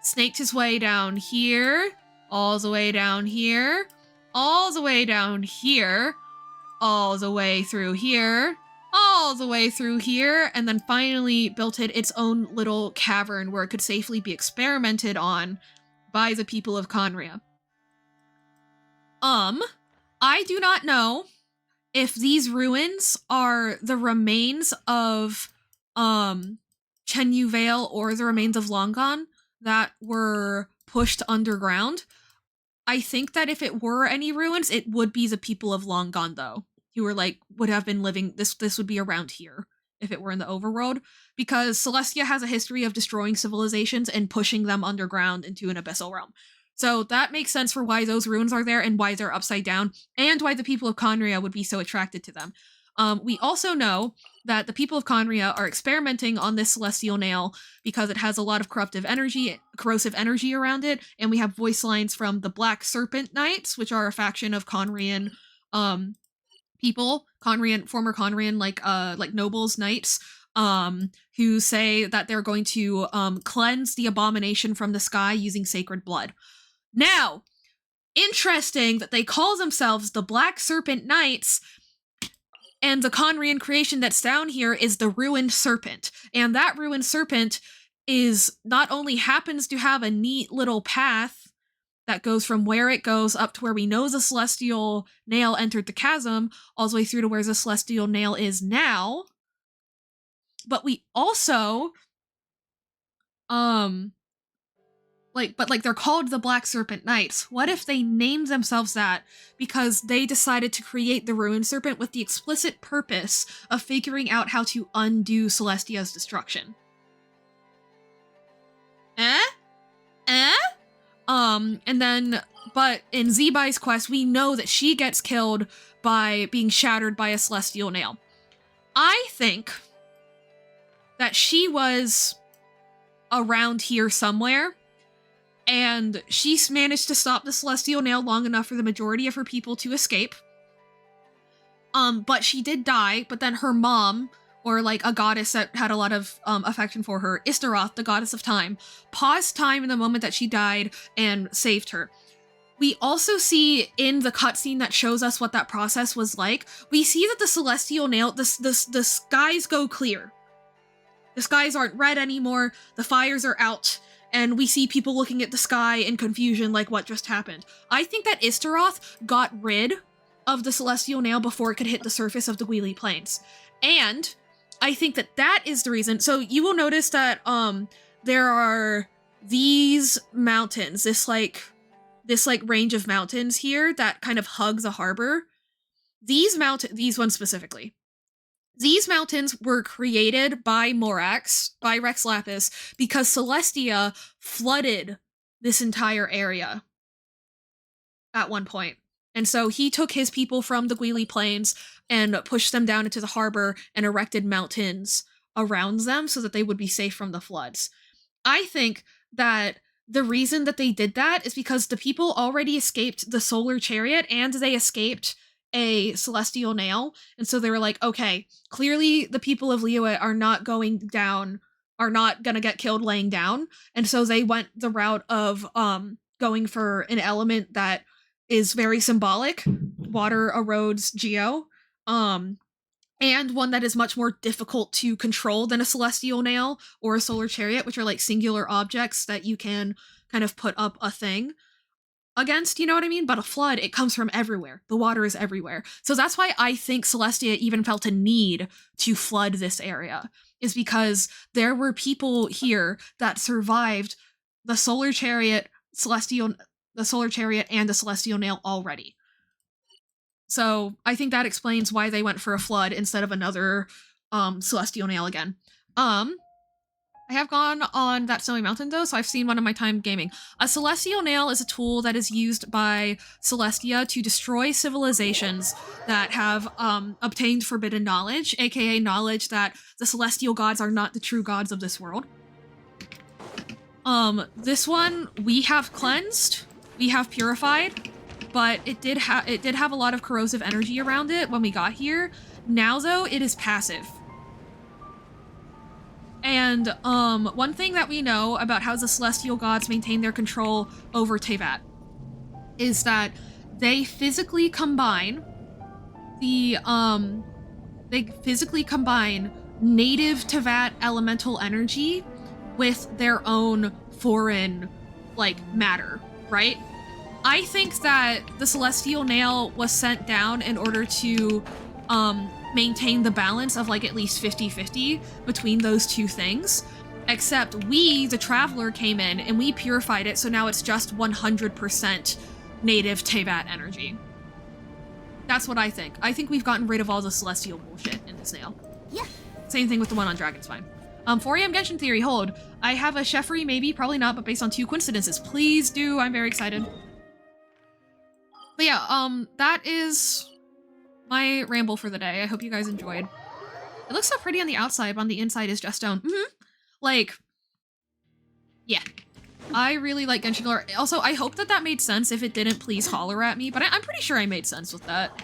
snaked his way down here, all the way down here, all the way down here, all the way through here, all the way through here, and then finally built it its own little cavern where it could safely be experimented on by the people of Conria. I do not know if these ruins are the remains of Chenyu Vale or the remains of Long Gone that were pushed underground. I think that if it were any ruins, it would be the people of Long Gone, though, who were would have been living, this would be around here if it were in the overworld, because Celestia has a history of destroying civilizations and pushing them underground into an abyssal realm. So that makes sense for why those ruins are there and why they're upside down, and why the people of Conria would be so attracted to them. We also know that the people of Conria are experimenting on this celestial nail because it has a lot of corrosive energy around it, and we have voice lines from the Black Serpent Knights, which are a faction of Conrian people, former Conrian like nobles, knights, who say that they're going to cleanse the abomination from the sky using sacred blood. Now, interesting that they call themselves the Black Serpent Knights. And the Conrian creation that's down here is the Ruined Serpent. And that Ruined Serpent is not only happens to have a neat little path that goes from where it goes up to where we know the Celestial Nail entered the chasm, all the way through to where the Celestial Nail is now. But we also, but they're called the Black Serpent Knights. What if they named themselves that because they decided to create the Ruined Serpent with the explicit purpose of figuring out how to undo Celestia's destruction? And then, but in Zeeby's quest, we know that she gets killed by being shattered by a Celestial Nail. I think that she was around here somewhere, and she's managed to stop the Celestial Nail long enough for the majority of her people to escape. But she did die, but then her mom, or like a goddess that had a lot of affection for her, Istaroth, the goddess of time, paused time in the moment that she died and saved her. We also see in the cutscene that shows us what that process was like, we see that the Celestial Nail, the skies go clear. The skies aren't red anymore, the fires are out, and we see people looking at the sky in confusion like what just happened. I think that Istaroth got rid of the Celestial Nail before it could hit the surface of the Guili Plains. And I think that that is the reason. So you will notice that there are these mountains, this range of mountains here that kind of hug the harbor. These ones specifically. These mountains were created by Morax, by Rex Lapis, because Celestia flooded this entire area at one point. And so he took his people from the Guili Plains and pushed them down into the harbor and erected mountains around them so that they would be safe from the floods. I think that the reason that they did that is because the people already escaped the Solar Chariot and they escaped a Celestial Nail. And so they were like, okay, clearly the people of Liyue are not going to get killed laying down. And so they went the route of going for an element that is very symbolic. Water erodes Geo. And one that is much more difficult to control than a Celestial Nail or a Solar Chariot, which are like singular objects that you can kind of put up a thing against, you know what I mean? But a flood, it comes from everywhere. The water is everywhere. So that's why I think Celestia even felt a need to flood this area, is because there were people here that survived the Solar Chariot, and the Celestial Nail already. So I think that explains why they went for a flood instead of another Celestial Nail again. I have gone on that snowy mountain though, so I've seen one in my time gaming. A Celestial Nail is a tool that is used by Celestia to destroy civilizations that have obtained forbidden knowledge, aka knowledge that the Celestial gods are not the true gods of this world. This one we have cleansed, we have purified, but it did have a lot of corrosive energy around it when we got here. Now though, it is passive. And one thing that we know about how the Celestial gods maintain their control over Teyvat is that they physically combine native Teyvat elemental energy with their own foreign, like, matter, right? I think that the Celestial Nail was sent down in order to maintain the balance of like at least 50-50 between those two things. Except we, the Traveler, came in and we purified it, so now it's just 100% native Teyvat energy. That's what I think. I think we've gotten rid of all the Celestial bullshit in this nail. Yeah. Same thing with the one on Dragonspine. 4am Genshin Theory, hold. I have a Sheffrey, maybe, probably not, but based on 2 coincidences. Please do, I'm very excited. But yeah, that is my ramble for the day. I hope you guys enjoyed. It looks so pretty on the outside, but on the inside is just stone. Like, yeah. I really like Genshin lore. Also, I hope that made sense. If it didn't, please holler at me, but I'm pretty sure I made sense with that.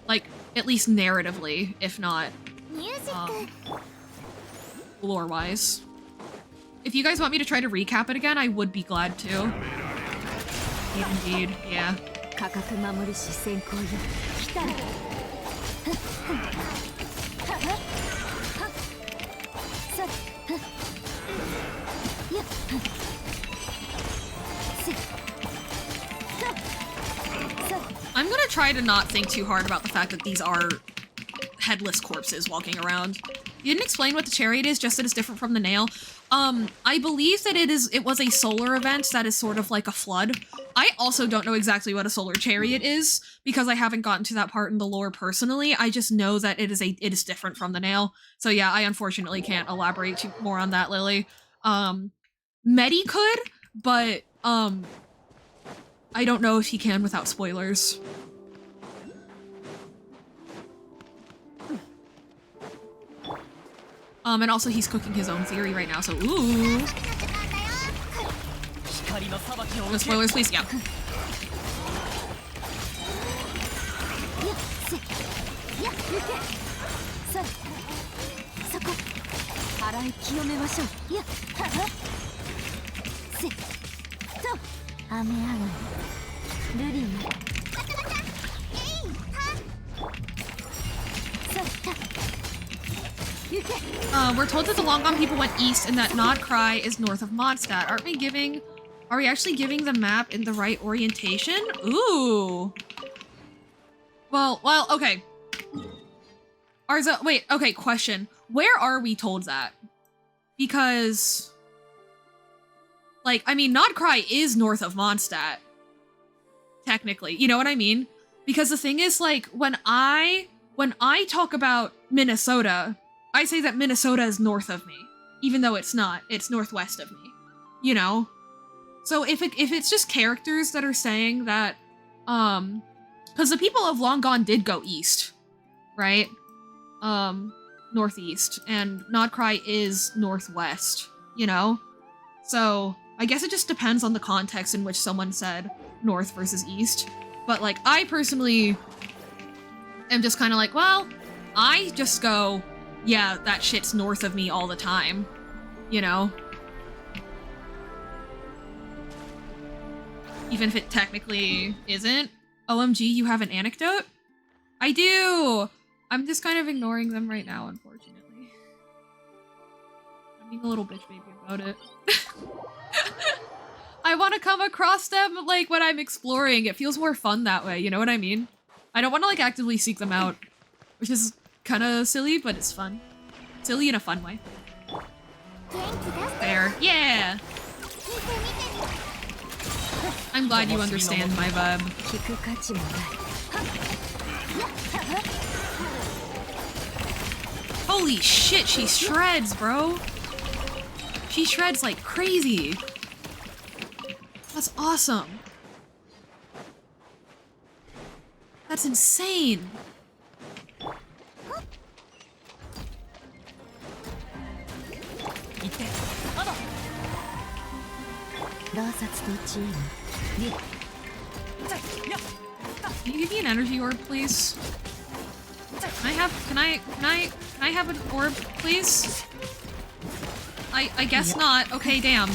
Like, at least narratively, if not lore-wise. If you guys want me to try to recap it again, I would be glad to. Indeed, yeah. I'm gonna try to not think too hard about the fact that these are headless corpses walking around. You didn't explain what the chariot is, just that it's different from the nail. I believe that it was a solar event that is sort of like a flood. I also don't know exactly what a solar chariot is, because I haven't gotten to that part in the lore personally. I just know that it is different from the nail. So yeah, I unfortunately can't elaborate too more on that, Lily. Metty could, but I don't know if he can without spoilers. And also he's cooking his own theory right now, so ooh. No spoilers, please, yeah. We're told that the Long Gone people went east and that Nod Cry is north of Mondstadt. Are we actually giving the map in the right orientation? Ooh. Well, okay. Wait, okay, question. Where are we told that? Because, like, I mean, Nod Cry is north of Mondstadt. Technically, you know what I mean? Because the thing is, like, when I talk about Minnesota, I say that Minnesota is north of me, even though it's not. It's northwest of me, you know? So if it's just characters that are saying that, because the people of Long Gone did go east, right? Northeast, and Nod Cry is northwest, you know? So I guess it just depends on the context in which someone said north versus east. But, like, I personally am just kind of like, well, I just go, yeah, that shit's north of me all the time, you know? Even if it technically isn't. OMG, you have an anecdote? I do! I'm just kind of ignoring them right now, unfortunately. I'm being a little bitch baby about it. I want to come across them, like, when I'm exploring. It feels more fun that way, you know what I mean? I don't want to, like, actively seek them out, which is kind of silly, but it's fun. Silly in a fun way. There. Yeah! I'm glad you understand my vibe. Holy shit, she shreds, bro! She shreds like crazy! That's awesome! That's insane! Can you give me an energy orb, please? Can I have an orb, please? I guess not. Okay, damn.